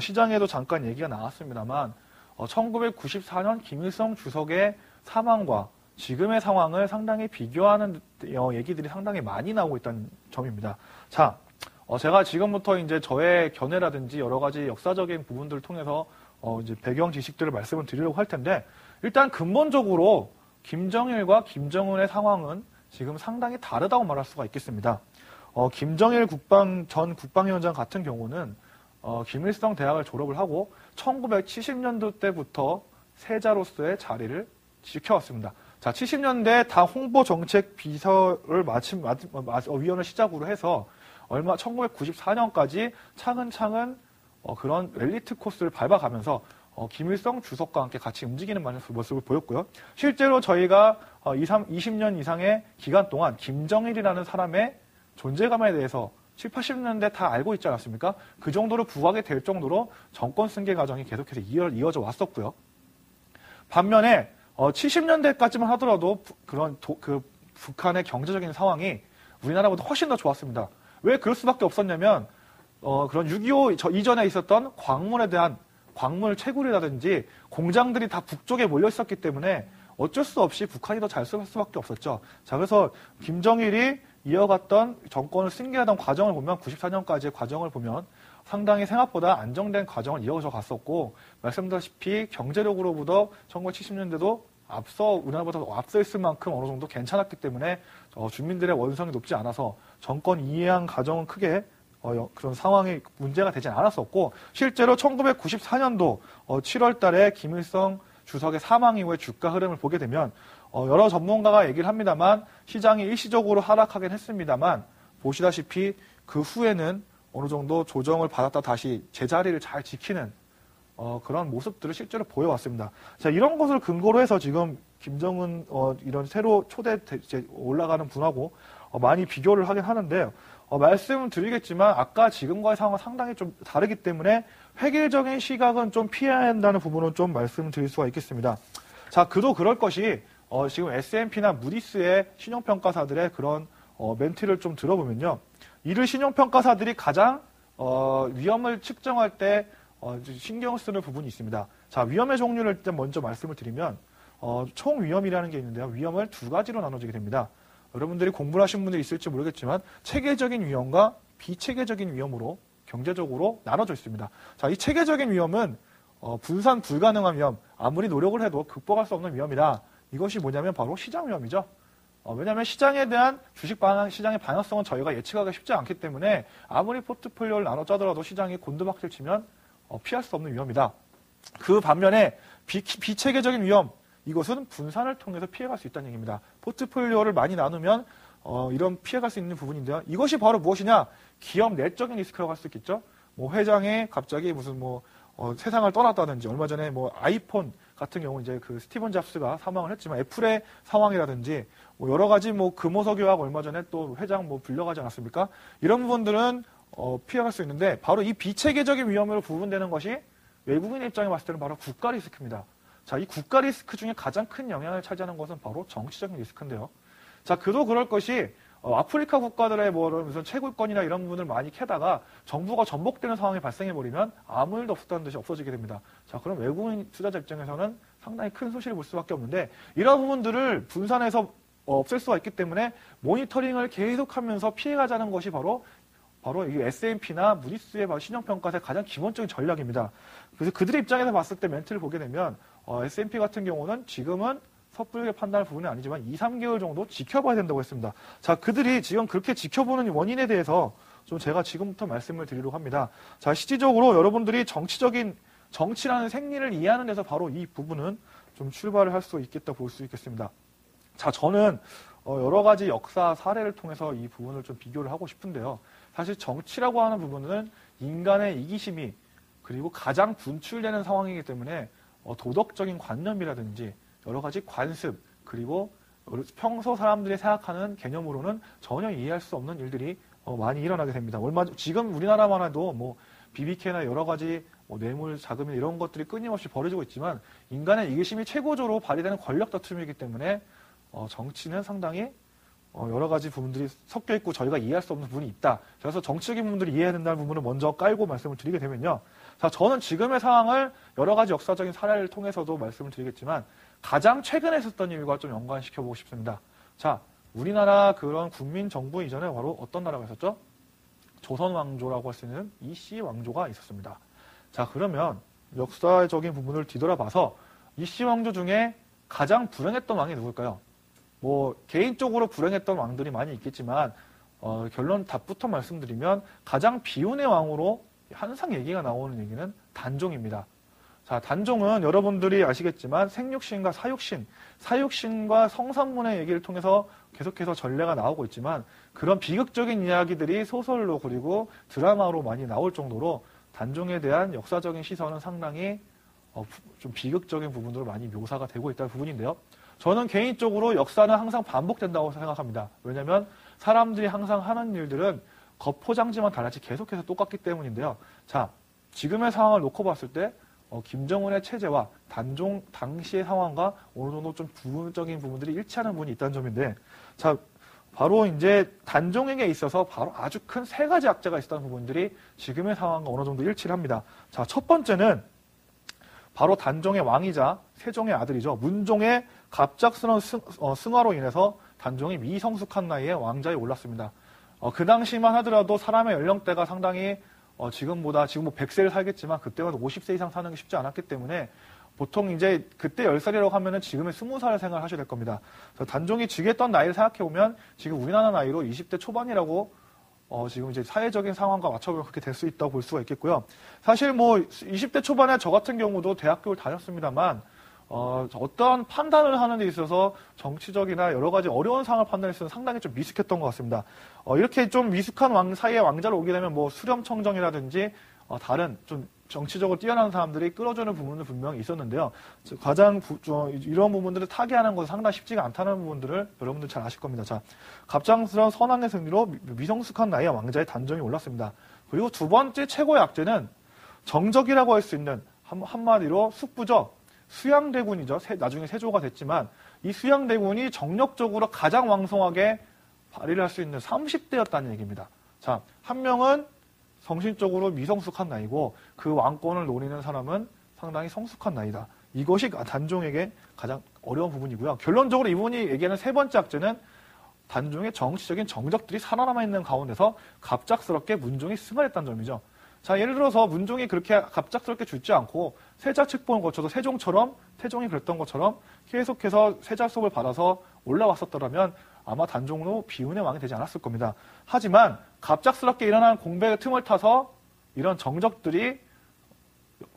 시장에도 잠깐 얘기가 나왔습니다만 1994년 김일성 주석의 사망과 지금의 상황을 상당히 비교하는 얘기들이 상당히 많이 나오고 있다는 점입니다. 자, 제가 지금부터 이제 저의 견해라든지 여러 가지 역사적인 부분들을 통해서 이제 배경 지식들을 말씀을 드리려고 할 텐데 일단 근본적으로 김정일과 김정은의 상황은 지금 상당히 다르다고 말할 수가 있겠습니다. 김정일 전 국방위원장 같은 경우는 김일성 대학을 졸업을 하고 1970년도 때부터 세자로서의 자리를 지켜왔습니다. 자, 70년대 다 홍보정책 비서를 위원을 시작으로 해서 1994년까지 차근차근 그런 엘리트 코스를 밟아가면서 김일성 주석과 함께 같이 움직이는 모습을 보였고요. 실제로 저희가 20년 이상의 기간 동안 김정일이라는 사람의 존재감에 대해서 70, 80년대 다 알고 있지 않았습니까? 그 정도로 부각이 될 정도로 정권 승계 과정이 계속해서 이어져 왔었고요. 반면에 70년대까지만 하더라도 북한의 경제적인 상황이 우리나라보다 훨씬 더 좋았습니다. 왜 그럴 수밖에 없었냐면 그런 6.25 이전에 있었던 광물 채굴이라든지 공장들이 다 북쪽에 몰려 있었기 때문에 어쩔 수 없이 북한이 더 잘 살 수밖에 없었죠. 자, 그래서 김정일이 이어갔던 정권을 승계하던 과정을 보면 94년까지의 과정을 보면 상당히 생각보다 안정된 과정을 이어져 갔었고 말씀드렸다시피 경제력으로부터 1970년대도 우리나라보다 앞서 있을 만큼 어느 정도 괜찮았기 때문에 주민들의 원성이 높지 않아서 정권 이해한 과정은 크게 그런 상황이 문제가 되지 않았었고 실제로 1994년도 7월 달에 김일성 주석의 사망 이후의 주가 흐름을 보게 되면 여러 전문가가 얘기를 합니다만 시장이 일시적으로 하락하긴 했습니다만 보시다시피 그 후에는 어느 정도 조정을 받았다 다시 제자리를 잘 지키는 그런 모습들을 실제로 보여왔습니다. 자, 이런 것을 근거로 해서 지금 김정은 이런 새로 올라가는 분하고 많이 비교를 하긴 하는데 말씀을 드리겠지만 아까 지금과의 상황은 상당히 좀 다르기 때문에 획일적인 시각은 좀 피해야 한다는 부분은 좀 말씀을 드릴 수가 있겠습니다. 자, 그럴 것이 지금 S&P나 무디스의 신용평가사들의 그런 멘트를 좀 들어보면요. 이를 신용평가사들이 가장 위험을 측정할 때 신경 쓰는 부분이 있습니다. 자, 위험의 종류를 일단 먼저 말씀을 드리면 총 위험이라는 게 있는데요. 위험을 두 가지로 나눠지게 됩니다. 여러분들이 공부를 하신 분들이 있을지 모르겠지만 체계적인 위험과 비체계적인 위험으로 경제적으로 나눠져 있습니다. 자, 이 체계적인 위험은 분산 불가능한 위험, 아무리 노력을 해도 극복할 수 없는 위험이다. 이것이 뭐냐면 바로 시장 위험이죠. 왜냐하면 시장에 대한 시장의 방향성은 저희가 예측하기 쉽지 않기 때문에 아무리 포트폴리오를 나눠 짜더라도 시장이 곤두박질 치면 피할 수 없는 위험이다. 그 반면에 비체계적인 위험, 이것은 분산을 통해서 피해갈 수 있다는 얘기입니다. 포트폴리오를 많이 나누면 이런 피해갈 수 있는 부분인데요. 이것이 바로 무엇이냐? 기업 내적인 리스크라고 할 수 있겠죠. 뭐 회장이 갑자기 무슨 세상을 떠났다든지 얼마 전에 아이폰 같은 경우 이제 그 스티븐 잡스가 사망을 했지만 애플의 상황이라든지 여러 가지 금호석유화학 얼마 전에 또 회장 불려가지 않았습니까? 이런 부분들은 피해갈 수 있는데 바로 이 비체계적인 위험으로 부분되는 것이 외국인의 입장에 봤을 때는 바로 국가 리스크입니다. 자, 이 국가 리스크 중에 가장 큰 영향을 차지하는 것은 바로 정치적인 리스크인데요. 자, 그도 그럴 것이 아프리카 국가들의 무슨 채굴권이나 이런 부분을 많이 캐다가 정부가 전복되는 상황이 발생해버리면 아무 일도 없었다는 듯이 없어지게 됩니다. 자, 그럼 외국인 투자자 입장에서는 상당히 큰 소실을 볼 수밖에 없는데 이런 부분들을 분산해서 없앨 수가 있기 때문에 모니터링을 계속하면서 피해가자는 것이 바로 이 S&P나 무디스의 신용평가사의 가장 기본적인 전략입니다. 그래서 그들의 입장에서 봤을 때 멘트를 보게 되면 S&P 같은 경우는 지금은 섣불게 판단할 부분은 아니지만 2, 3개월 정도 지켜봐야 된다고 했습니다. 자, 그들이 지금 그렇게 지켜보는 원인에 대해서 좀 제가 지금부터 말씀을 드리려고 합니다. 자, 실질적으로 여러분들이 정치라는 생리를 이해하는 데서 바로 이 부분은 좀 출발을 할 수 있겠다 볼 수 있겠습니다. 자, 저는 여러 가지 역사 사례를 통해서 이 부분을 좀 비교를 하고 싶은데요. 사실 정치라고 하는 부분은 인간의 이기심이 그리고 가장 분출되는 상황이기 때문에 도덕적인 관념이라든지 여러 가지 관습 그리고 평소 사람들이 생각하는 개념으로는 전혀 이해할 수 없는 일들이 많이 일어나게 됩니다. 지금 우리나라만 해도 뭐 BBK나 여러 가지 뇌물 자금이나 이런 것들이 끊임없이 벌어지고 있지만 인간의 이기심이 최고조로 발휘되는 권력 다툼이기 때문에 정치는 상당히 여러 가지 부분들이 섞여 있고 저희가 이해할 수 없는 부분이 있다. 그래서 정치적인 부분들을 이해해야 된다는 부분을 먼저 깔고 말씀을 드리게 되면요. 자, 저는 지금의 상황을 여러 가지 역사적인 사례를 통해서도 말씀을 드리겠지만 가장 최근에 있었던 일과 좀 연관시켜보고 싶습니다. 자, 우리나라 그런 국민정부 이전에 바로 어떤 나라가 있었죠? 조선왕조라고 할 수 있는 이씨 왕조가 있었습니다. 자, 그러면 역사적인 부분을 뒤돌아봐서 이씨 왕조 중에 가장 불행했던 왕이 누굴까요? 뭐 개인적으로 불행했던 왕들이 많이 있겠지만 결론 답부터 말씀드리면 가장 비운의 왕으로 항상 얘기가 나오는 얘기는 단종입니다. 자, 단종은 여러분들이 아시겠지만 생육신과 사육신과 성산문의 얘기를 통해서 계속해서 전례가 나오고 있지만 그런 비극적인 이야기들이 소설로 그리고 드라마로 많이 나올 정도로 단종에 대한 역사적인 시선은 상당히 좀 비극적인 부분으로 많이 묘사가 되고 있다는 부분인데요. 저는 개인적으로 역사는 항상 반복된다고 생각합니다. 왜냐하면 사람들이 항상 하는 일들은 겉포장지만 달라지 계속해서 똑같기 때문인데요. 자, 지금의 상황을 놓고 봤을 때 김정은의 체제와 단종 당시의 상황과 어느 정도 좀 부분적인 부분들이 일치하는 부분이 있다는 점인데, 자, 바로 이제 단종에게 있어서 바로 아주 큰 세 가지 악재가 있었다는 부분들이 지금의 상황과 어느 정도 일치를 합니다. 자, 첫 번째는 바로 단종의 왕이자 세종의 아들이죠. 문종의 갑작스러운 승화로 인해서 단종이 미성숙한 나이에 왕좌에 올랐습니다. 그 당시만 하더라도 사람의 연령대가 상당히 지금 뭐 100세를 살겠지만 그때만 50세 이상 사는 게 쉽지 않았기 때문에 보통 이제 그때 10살이라고 하면은 지금의 20살 생활을 하셔야 될 겁니다. 단종이 즉위했던 나이를 생각해보면 지금 우리나라 나이로 20대 초반이라고 지금 이제 사회적인 상황과 맞춰보면 그렇게 될 수 있다고 볼 수가 있겠고요. 사실 뭐 20대 초반에 저 같은 경우도 대학교를 다녔습니다만 어떠한 판단을 하는 데 있어서 정치적이나 여러 가지 어려운 상황을 판단할 수 있는 상당히 좀 미숙했던 것 같습니다. 이렇게 좀 미숙한 사이에 왕자를 오게 되면 뭐 수렴청정이라든지 다른 좀 정치적으로 뛰어난 사람들이 끌어주는 부분은 분명히 있었는데요. 가장 이런 부분들을 타개하는 것은 상당히 쉽지가 않다는 부분들을 여러분들 잘 아실 겁니다. 자, 갑작스러운 선왕의 승리로 미성숙한 나이에 왕자의 단종이 올랐습니다. 그리고 두 번째 최고의 악재는 정적이라고 할 수 있는 한마디로 숙부죠. 수양대군이죠. 나중에 세조가 됐지만 이 수양대군이 정력적으로 가장 왕성하게 발휘를 할 수 있는 30대였다는 얘기입니다. 자, 한 명은 정신적으로 미성숙한 나이고 그 왕권을 노리는 사람은 상당히 성숙한 나이다. 이것이 단종에게 가장 어려운 부분이고요. 결론적으로 이분이 얘기하는 세 번째 악재는 단종의 정치적인 정적들이 살아남아 있는 가운데서 갑작스럽게 문종이 승화했다는 점이죠. 자, 예를 들어서 문종이 그렇게 갑작스럽게 죽지 않고 세자 측봉을 거쳐서 태종이 그랬던 것처럼 계속해서 세자 수업을 받아서 올라왔었더라면 아마 단종도 비운의 왕이 되지 않았을 겁니다. 하지만 갑작스럽게 일어난 공백의 틈을 타서 이런 정적들이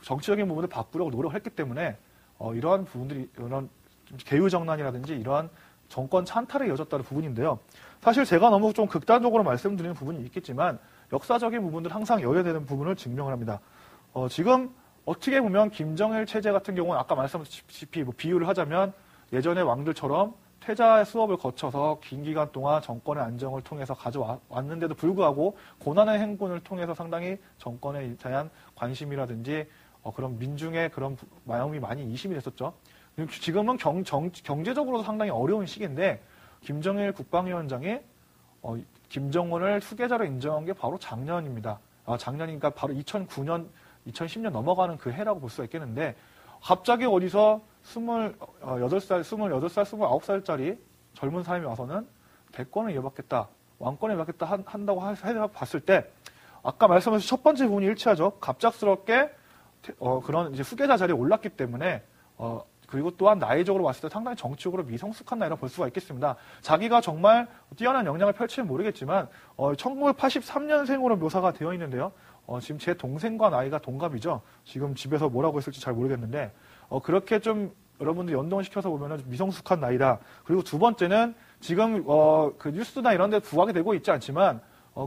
정치적인 부분을 바꾸려고 노력을 했기 때문에 이러한 부분들이 이런 개유정난이라든지 이러한 정권 찬탈에 이어졌다는 부분인데요. 사실 제가 너무 좀 극단적으로 말씀드리는 부분이 있겠지만 역사적인 부분들 항상 여야 되는 부분을 증명을 합니다. 지금 어떻게 보면 김정일 체제 같은 경우는 아까 말씀드렸다시피 비유를 하자면 예전의 왕들처럼 퇴자 수업을 거쳐서 긴 기간 동안 정권의 안정을 통해서 가져왔는데도 불구하고 고난의 행군을 통해서 상당히 정권에 대한 관심이라든지 그런 민중의 그런 마음이 많이 이심이 됐었죠. 지금은 경제적으로도 상당히 어려운 시기인데 김정일 국방위원장이 김정은을 수계자로 인정한 게 바로 작년입니다. 작년이니까 바로 2009년, 2010년 넘어가는 그 해라고 볼 수가 있겠는데 갑자기 어디서 28살, 29살짜리 젊은 사람이 와서는 대권을 이어받겠다, 왕권을 이어받겠다 한다고 봤을 때 아까 말씀하신 첫 번째 부분이 일치하죠. 갑작스럽게 그런 이제 후계자 자리에 올랐기 때문에 그리고 또한 나이적으로 봤을 때 상당히 정치적으로 미성숙한 나이라고 볼 수가 있겠습니다. 자기가 정말 뛰어난 역량을 펼치면 모르겠지만 1983년생으로 묘사가 되어 있는데요. 지금 제 동생과 나이가 동갑이죠. 지금 집에서 뭐라고 했을지 잘 모르겠는데 그렇게 좀 여러분들 연동시켜서 보면은 미성숙한 나이다. 그리고 두 번째는 지금 그 뉴스나 이런 데 부각이 되고 있지 않지만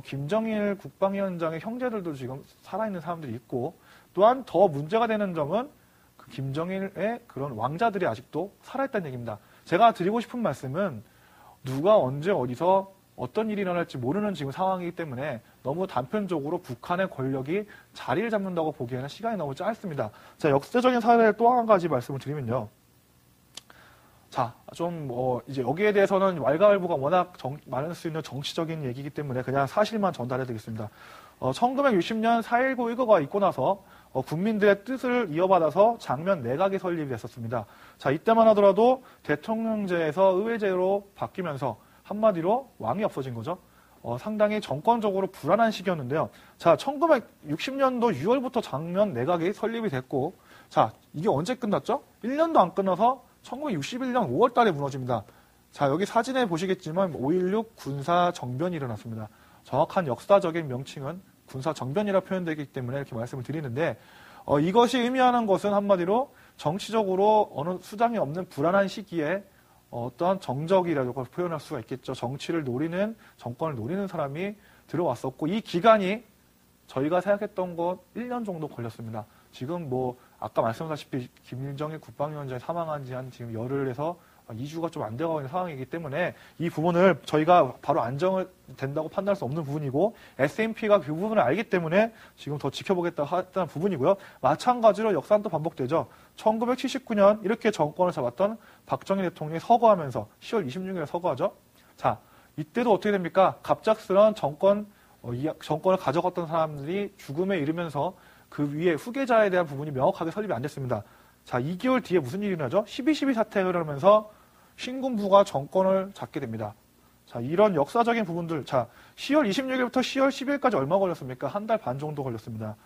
김정일 국방위원장의 형제들도 지금 살아있는 사람들이 있고 또한 더 문제가 되는 점은 그 김정일의 그런 왕자들이 아직도 살아있다는 얘기입니다. 제가 드리고 싶은 말씀은 누가 언제 어디서 어떤 일이 일어날지 모르는 지금 상황이기 때문에 너무 단편적으로 북한의 권력이 자리를 잡는다고 보기에는 시간이 너무 짧습니다. 자, 역사적인 사례를 또 한 가지 말씀을 드리면요. 자, 이제 여기에 대해서는 왈가왈부가 워낙 많을 수 있는 정치적인 얘기이기 때문에 그냥 사실만 전달해 드리겠습니다. 1960년 4.19 의거가 있고 나서 국민들의 뜻을 이어받아서 장면 내각이 설립이 됐었습니다. 자, 이때만 하더라도 대통령제에서 의회제로 바뀌면서 한마디로 왕이 없어진 거죠. 상당히 정권적으로 불안한 시기였는데요. 자, 1960년도 6월부터 장면 내각이 설립이 됐고, 자, 이게 언제 끝났죠? 1년도 안 끝나서 1961년 5월 달에 무너집니다. 자, 여기 사진에 보시겠지만 5.16 군사 정변이 일어났습니다. 정확한 역사적인 명칭은 군사 정변이라 표현되기 때문에 이렇게 말씀을 드리는데 이것이 의미하는 것은 한마디로 정치적으로 어느 수장이 없는 불안한 시기에 어떠한 정적이라고 표현할 수가 있겠죠. 정권을 노리는 사람이 들어왔었고 이 기간이 저희가 생각했던 것 1년 정도 걸렸습니다. 지금 아까 말씀하셨다시피 김정일 국방위원장이 사망한 지 한 지금 열흘에서 2주가 좀 안 되어 있는 상황이기 때문에 이 부분을 저희가 바로 안정을 된다고 판단할 수 없는 부분이고 SNP가 그 부분을 알기 때문에 지금 더 지켜보겠다 했다는 부분이고요. 마찬가지로 역사는 또 반복되죠. 1979년 이렇게 정권을 잡았던 박정희 대통령이 서거하면서 10월 26일에 서거하죠. 자, 이때도 어떻게 됩니까? 갑작스런 정권을 가져갔던 사람들이 죽음에 이르면서 그 위에 후계자에 대한 부분이 명확하게 설립이 안 됐습니다. 자, 2개월 뒤에 무슨 일이 나죠? 12.12 사태가 일어나면서 신군부가 정권을 잡게 됩니다. 자, 이런 역사적인 부분들. 자, 10월 26일부터 10월 10일까지 얼마 걸렸습니까? 한 달 반 정도 걸렸습니다.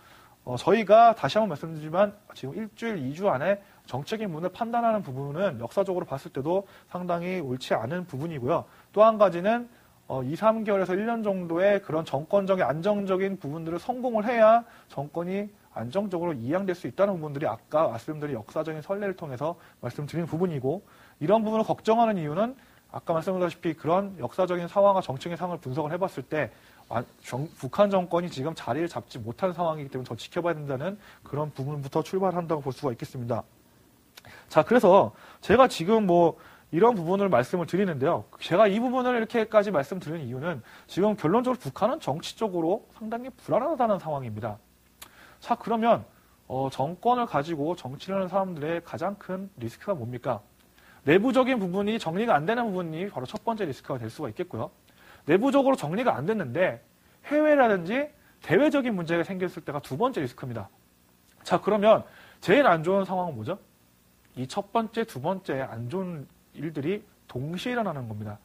저희가 다시 한번 말씀드리지만 지금 일주일, 2주 안에 정책의 문을 판단하는 부분은 역사적으로 봤을 때도 상당히 옳지 않은 부분이고요. 또 한 가지는 2, 3개월에서 1년 정도의 그런 정권적인 안정적인 부분들을 성공을 해야 정권이 안정적으로 이양될 수 있다는 부분들이 아까 말씀드린 역사적인 선례를 통해서 말씀드린 부분이고 이런 부분을 걱정하는 이유는 아까 말씀드렸다시피 그런 역사적인 상황과 정책의 상황을 분석을 해봤을 때 북한 정권이 지금 자리를 잡지 못한 상황이기 때문에 더 지켜봐야 된다는 그런 부분부터 출발한다고 볼 수가 있겠습니다. 자, 그래서 제가 지금 이런 부분을 말씀을 드리는데요. 제가 이 부분을 이렇게까지 말씀드리는 이유는 지금 결론적으로 북한은 정치적으로 상당히 불안하다는 상황입니다. 자, 그러면 정권을 가지고 정치를 하는 사람들의 가장 큰 리스크가 뭡니까? 내부적인 부분이 정리가 안 되는 부분이 바로 첫 번째 리스크가 될 수가 있겠고요. 내부적으로 정리가 안 됐는데 해외라든지 대외적인 문제가 생겼을 때가 두 번째 리스크입니다. 자, 그러면 제일 안 좋은 상황은 뭐죠? 이 첫 번째, 두 번째 안 좋은 일들이 동시에 일어나는 겁니다.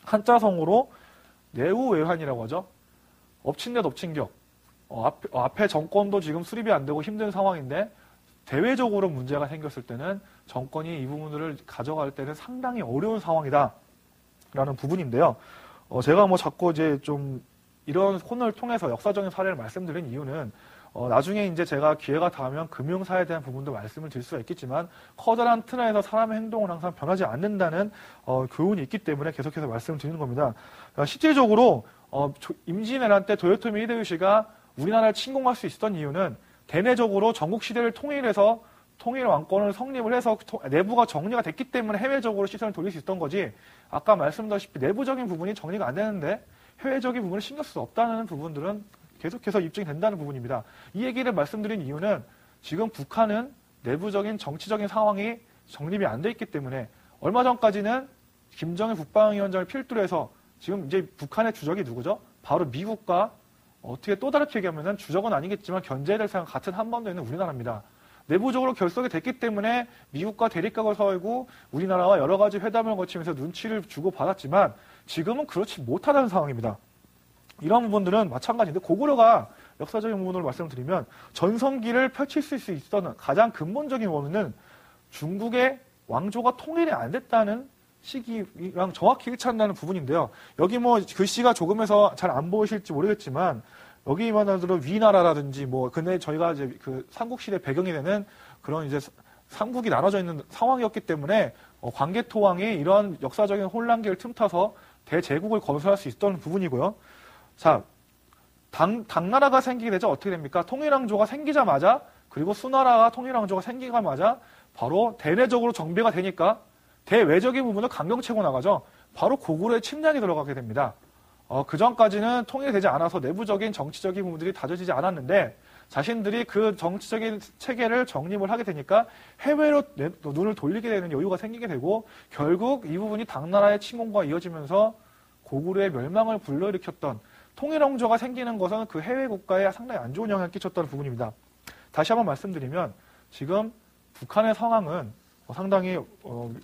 한자성어로 내우외환이라고 하죠. 엎친 데 덮친 격. 앞에 정권도 지금 수립이 안 되고 힘든 상황인데 대외적으로 문제가 생겼을 때는 정권이 이 부분들을 가져갈 때는 상당히 어려운 상황이다 라는 부분인데요. 제가 자꾸 이제 좀 이런 코너를 통해서 역사적인 사례를 말씀드린 이유는 나중에 이제 제가 기회가 닿으면 금융사에 대한 부분도 말씀을 드릴 수가 있겠지만 커다란 틀 안에서 사람의 행동은 항상 변하지 않는다는 교훈이 있기 때문에 계속해서 말씀을 드리는 겁니다. 실질적으로 임진왜란 때 도요토미 히데요시가 우리나라를 침공할 수 있었던 이유는 대내적으로 전국 시대를 통일해서 통일 왕권을 성립을 해서 내부가 정리가 됐기 때문에 해외적으로 시선을 돌릴 수 있었던 거지 아까 말씀드렸다시피 내부적인 부분이 정리가 안 되는데 해외적인 부분을 신경 쓸 수 없다는 부분들은 계속해서 입증이 된다는 부분입니다. 이 얘기를 말씀드린 이유는 지금 북한은 내부적인 정치적인 상황이 정립이 안 돼 있기 때문에 얼마 전까지는 김정일 국방위원장을 필두로 해서 지금 이제 북한의 주적이 누구죠? 바로 미국과 어떻게 또 다르게 얘기하면은 주적은 아니겠지만 견제해야 될 상황 같은 한반도에 있는 우리나라입니다. 내부적으로 결속이 됐기 때문에 미국과 대립각을 세우고 우리나라와 여러 가지 회담을 거치면서 눈치를 주고 받았지만 지금은 그렇지 못하다는 상황입니다. 이런 부분들은 마찬가지인데 고구려가 역사적인 부분으로 말씀드리면 전성기를 펼칠 수 있었던 가장 근본적인 원인은 중국의 왕조가 통일이 안 됐다는 시기랑 정확히 일치한다는 부분인데요. 여기 뭐 글씨가 조금해서 잘 안 보이실지 모르겠지만 여기만 들어 위나라라든지 뭐 근데 저희가 이제 그 삼국시대 배경이 되는 그런 이제 삼국이 나눠져 있는 상황이었기 때문에 광개토왕이 이러한 역사적인 혼란기를 틈타서 대제국을 건설할 수 있었던 부분이고요. 자, 당나라가 생기게 되죠. 어떻게 됩니까? 통일왕조가 생기자마자 그리고 수나라가 통일왕조가 생기자마자 바로 대내적으로 정비가 되니까 대외적인 부분을 강경채고 나가죠. 바로 고구려의 침략이 들어가게 됩니다. 그 전까지는 통일이 되지 않아서 내부적인 정치적인 부분들이 다져지지 않았는데 자신들이 그 정치적인 체계를 정립을 하게 되니까 해외로 눈을 돌리게 되는 여유가 생기게 되고 결국 이 부분이 당나라의 침공과 이어지면서 고구려의 멸망을 불러일으켰던 통일왕조가 생기는 것은 그 해외 국가에 상당히 안 좋은 영향을 끼쳤다는 부분입니다. 다시 한번 말씀드리면 지금 북한의 상황은 상당히 좀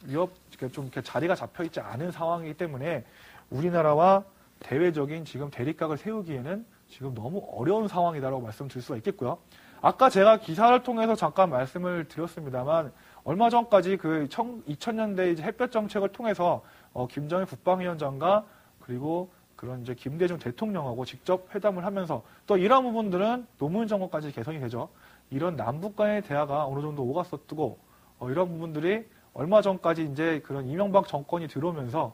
이렇게 자리가 잡혀 있지 않은 상황이기 때문에 우리나라와 대외적인 지금 대립각을 세우기에는 지금 너무 어려운 상황이다라고 말씀드릴 수가 있겠고요. 아까 제가 기사를 통해서 잠깐 말씀을 드렸습니다만 얼마 전까지 그 2000년대 이제 햇볕 정책을 통해서 김정일 국방위원장과 그리고 그런 이제 김대중 대통령하고 직접 회담을 하면서 또 이런 부분들은 노무현 정권까지 개선이 되죠. 이런 남북 간의 대화가 어느 정도 오갔었고 이런 부분들이 얼마 전까지 이제 그런 이명박 정권이 들어오면서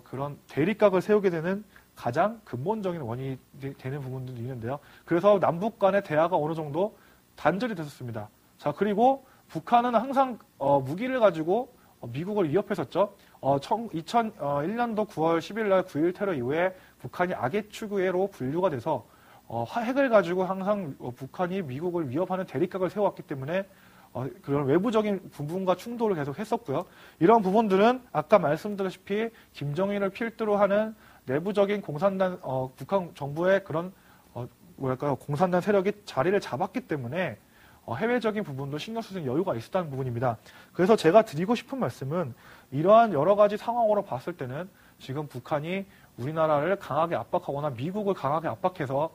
그런 대립각을 세우게 되는 가장 근본적인 원인이 되는 부분들도 있는데요. 그래서 남북 간의 대화가 어느 정도 단절이 됐었습니다. 자, 그리고 북한은 항상 무기를 가지고 미국을 위협했었죠. 2001년도 9월 10일 날 9.1 테러 이후에 북한이 악의 추구로 분류가 돼서 핵을 가지고 항상 북한이 미국을 위협하는 대립각을 세워왔기 때문에 그런 외부적인 부분과 충돌을 계속 했었고요. 이런 부분들은 아까 말씀드렸다시피 김정일을 필두로 하는 내부적인 공산당, 북한 정부의 그런, 공산당 세력이 자리를 잡았기 때문에 해외적인 부분도 신경 쓸 수 있는 여유가 있었다는 부분입니다. 그래서 제가 드리고 싶은 말씀은 이러한 여러 가지 상황으로 봤을 때는 지금 북한이 우리나라를 강하게 압박하거나 미국을 강하게 압박해서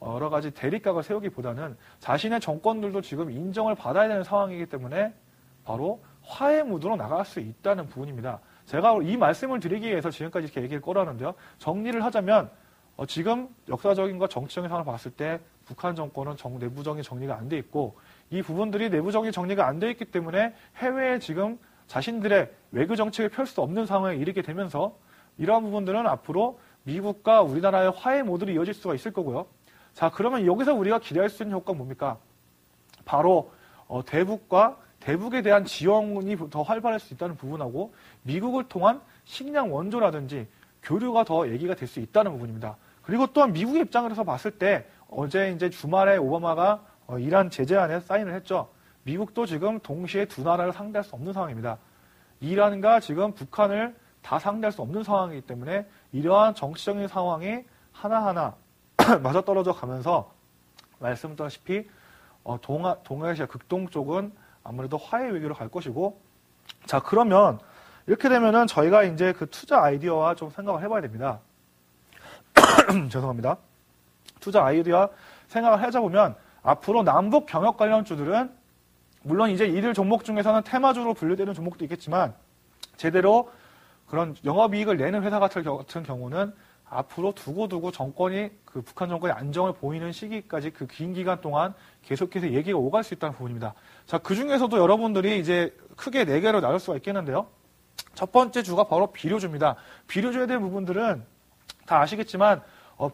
여러 가지 대립각을 세우기보다는 자신의 정권들도 지금 인정을 받아야 되는 상황이기 때문에 바로 화해 무드로 나갈 수 있다는 부분입니다. 제가 이 말씀을 드리기 위해서 지금까지 이렇게 얘기를 꺼라는데요. 정리를 하자면 지금 역사적인과 정치적인 상황을 봤을 때 북한 정권은 내부적인 정리가 안 돼 있고 이 부분들이 내부적인 정리가 안 돼 있기 때문에 해외에 지금 자신들의 외교 정책을 펼 수 없는 상황에 이르게 되면서 이러한 부분들은 앞으로 미국과 우리나라의 화해 모드로 이어질 수가 있을 거고요. 자, 그러면 여기서 우리가 기대할 수 있는 효과는 뭡니까? 바로 대북과 대북에 대한 지원이 더 활발할 수 있다는 부분하고 미국을 통한 식량 원조라든지 교류가 더 얘기가 될 수 있다는 부분입니다. 그리고 또한 미국의 입장에서 봤을 때 어제 이제 주말에 오바마가 이란 제재안에 사인을 했죠. 미국도 지금 동시에 두 나라를 상대할 수 없는 상황입니다. 이란과 지금 북한을 다 상대할 수 없는 상황이기 때문에 이러한 정치적인 상황이 하나하나 맞아떨어져 가면서 말씀드렸다시피 동아시아 극동 쪽은 아무래도 화해 외교로 갈 것이고 자 그러면 이렇게 되면은 저희가 이제 그 투자 아이디어와 좀 생각을 해봐야 됩니다. 죄송합니다. 투자 아이디어 생각을 해보면 앞으로 남북 병역 관련주들은 물론 이제 이들 종목 중에서는 테마주로 분류되는 종목도 있겠지만 제대로 그런 영업이익을 내는 회사 같은 경우는 앞으로 두고두고 정권이 그 북한 정권의 안정을 보이는 시기까지 그 긴 기간 동안 계속해서 얘기가 오갈 수 있다는 부분입니다. 자, 그 중에서도 여러분들이 이제 크게 4개로 나눌 수가 있겠는데요. 첫 번째 주가 바로 비료주입니다. 비료주에 대한 부분들은 다 아시겠지만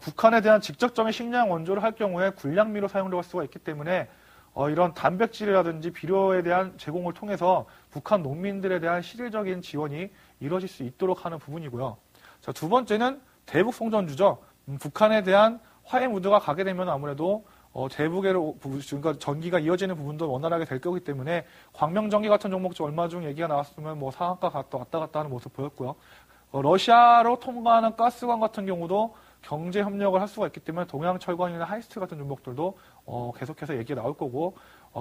북한에 대한 직접적인 식량 원조를 할 경우에 군량미로 사용될 수가 있기 때문에 이런 단백질이라든지 비료에 대한 제공을 통해서 북한 농민들에 대한 실질적인 지원이 이루어질 수 있도록 하는 부분이고요. 자, 두 번째는 대북 송전주죠. 북한에 대한 화해 무드가 가게 되면 아무래도 제부계로 그러니까 전기가 이어지는 부분도 원활하게 될 거기 때문에 광명전기 같은 종목도 얼마 전 얘기가 나왔으면 뭐 상한가 왔다 갔다 하는 모습 보였고요. 러시아로 통과하는 가스관 같은 경우도 경제 협력을 할 수가 있기 때문에 동양철강이나 하이스트 같은 종목들도 계속해서 얘기가 나올 거고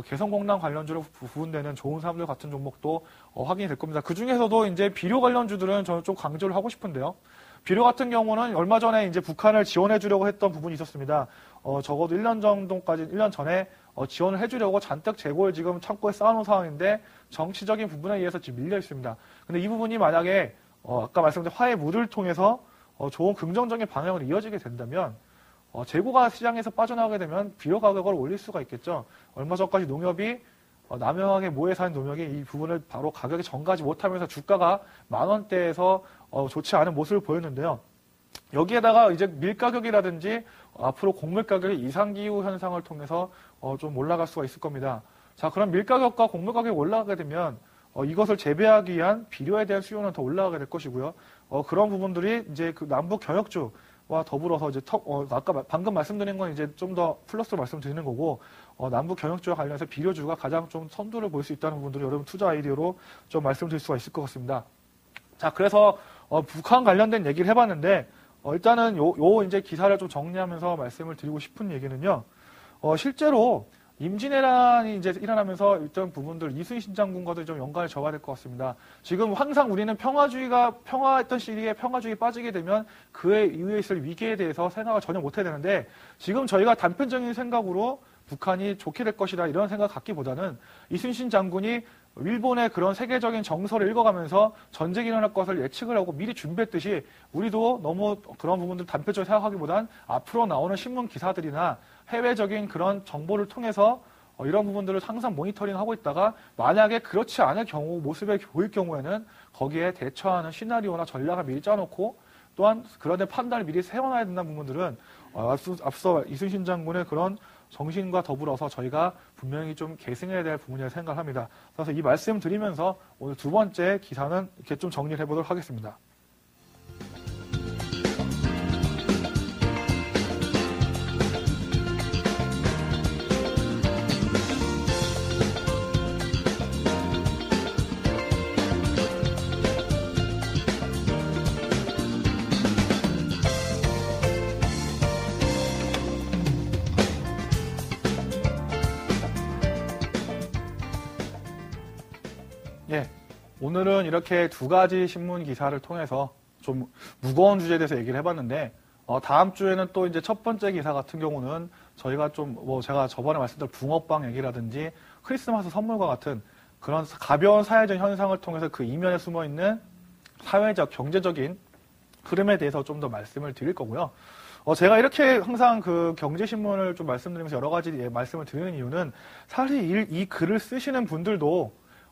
개성공단 관련주로 부분되는 좋은 사람들 같은 종목도 확인이 될 겁니다. 그 중에서도 이제 비료 관련주들은 저는 좀 강조를 하고 싶은데요. 비료 같은 경우는 얼마 전에 이제 북한을 지원해 주려고 했던 부분이 있었습니다. 적어도 1년 전에 지원을 해주려고 잔뜩 재고를 지금 창고에 쌓아놓은 상황인데 정치적인 부분에 의해서 지금 밀려 있습니다. 근데 이 부분이 만약에 아까 말씀드린 화해 무드를 통해서 좋은 긍정적인 방향으로 이어지게 된다면 재고가 시장에서 빠져나가게 되면 비료 가격을 올릴 수가 있겠죠. 얼마 전까지 농협이 남영하게 모에 사는 농협이 이 부분을 바로 가격에 전가하지 못하면서 주가가 10,000원대에서 좋지 않은 모습을 보였는데요. 여기에다가 이제 밀 가격이라든지 앞으로 곡물 가격의 이상기후 현상을 통해서 좀 올라갈 수가 있을 겁니다. 자, 그럼 밀 가격과 곡물 가격이 올라가게 되면 이것을 재배하기 위한 비료에 대한 수요는 더 올라가게 될 것이고요. 그런 부분들이 이제 그 남북 경협주와 더불어서 이제 아까 방금 말씀드린 건 이제 좀 더 플러스로 말씀드리는 거고, 남북 경협주와 관련해서 비료주가 가장 좀 선두를 볼 수 있다는 부분들을 여러분 투자 아이디어로 좀 말씀드릴 수가 있을 것 같습니다. 자, 그래서 북한 관련된 얘기를 해봤는데 일단은 요 이제 기사를 좀 정리하면서 말씀을 드리고 싶은 얘기는요. 실제로 임진왜란이 이제 일어나면서 일정 부분들 이순신 장군과도 좀 연관을 져야 될 것 같습니다. 지금 항상 우리는 평화했던 시기에 평화주의 빠지게 되면 그에 이후에 있을 위기에 대해서 생각을 전혀 못 해야 되는데 지금 저희가 단편적인 생각으로 북한이 좋게 될 것이다 이런 생각 갖기보다는 이순신 장군이 일본의 그런 세계적인 정서를 읽어가면서 전쟁이 일어날 것을 예측을 하고 미리 준비했듯이 우리도 너무 그런 부분들 단편적으로 생각하기보단 앞으로 나오는 신문 기사들이나 해외적인 그런 정보를 통해서 이런 부분들을 항상 모니터링하고 있다가 만약에 그렇지 않을 경우 모습에 보일 경우에는 거기에 대처하는 시나리오나 전략을 미리 짜놓고 또한 그런 데 판단을 미리 세워놔야 된다는 부분들은 앞서 이순신 장군의 그런 정신과 더불어서 저희가 분명히 좀 계승해야 될 부분이라고 생각합니다. 그래서 이 말씀 드리면서 오늘 두 번째 기사는 이렇게 좀 정리를 해보도록 하겠습니다. 예, 오늘은 이렇게 두 가지 신문 기사를 통해서 좀 무거운 주제에 대해서 얘기를 해봤는데, 다음 주에는 또 이제 첫 번째 기사 같은 경우는 저희가 좀 제가 저번에 말씀드린 붕어빵 얘기라든지 크리스마스 선물과 같은 그런 가벼운 사회적 현상을 통해서 그 이면에 숨어 있는 사회적, 경제적인 흐름에 대해서 좀 더 말씀을 드릴 거고요. 제가 이렇게 항상 그 경제신문을 좀 말씀드리면서 여러 가지 말씀을 드리는 이유는 사실 이 글을 쓰시는 분들도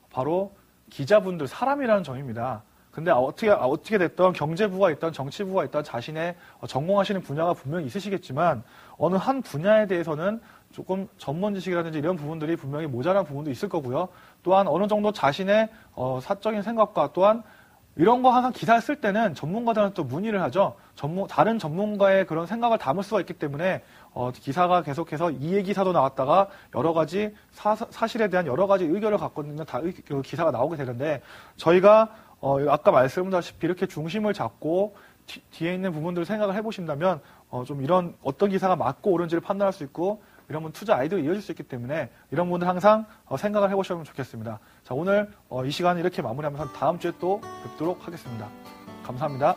바로 기자분들, 사람이라는 점입니다. 근데 어떻게 됐던 경제부가 있던 정치부가 있던 자신의 전공하시는 분야가 분명히 있으시겠지만 어느 한 분야에 대해서는 조금 전문 지식이라든지 이런 부분들이 분명히 모자란 부분도 있을 거고요. 또한 어느 정도 자신의 사적인 생각과 또한 이런 거 항상 기사를 쓸 때는 전문가들한테 또 문의를 하죠. 다른 전문가의 그런 생각을 담을 수가 있기 때문에 기사가 계속해서 이해 기사도 나왔다가 여러 가지 사실에 대한 여러 가지 의견을 갖고 있는 기사가 나오게 되는데 저희가 아까 말씀드렸다시피 이렇게 중심을 잡고 뒤에 있는 부분들을 생각을 해보신다면 좀 이런 어떤 기사가 맞고 옳은지를 판단할 수 있고 이런 분 투자 아이디어가 이어질 수 있기 때문에 이런 분들 항상 생각을 해보시면 좋겠습니다. 자, 오늘 이 시간을 이렇게 마무리하면서 다음 주에 또 뵙도록 하겠습니다. 감사합니다.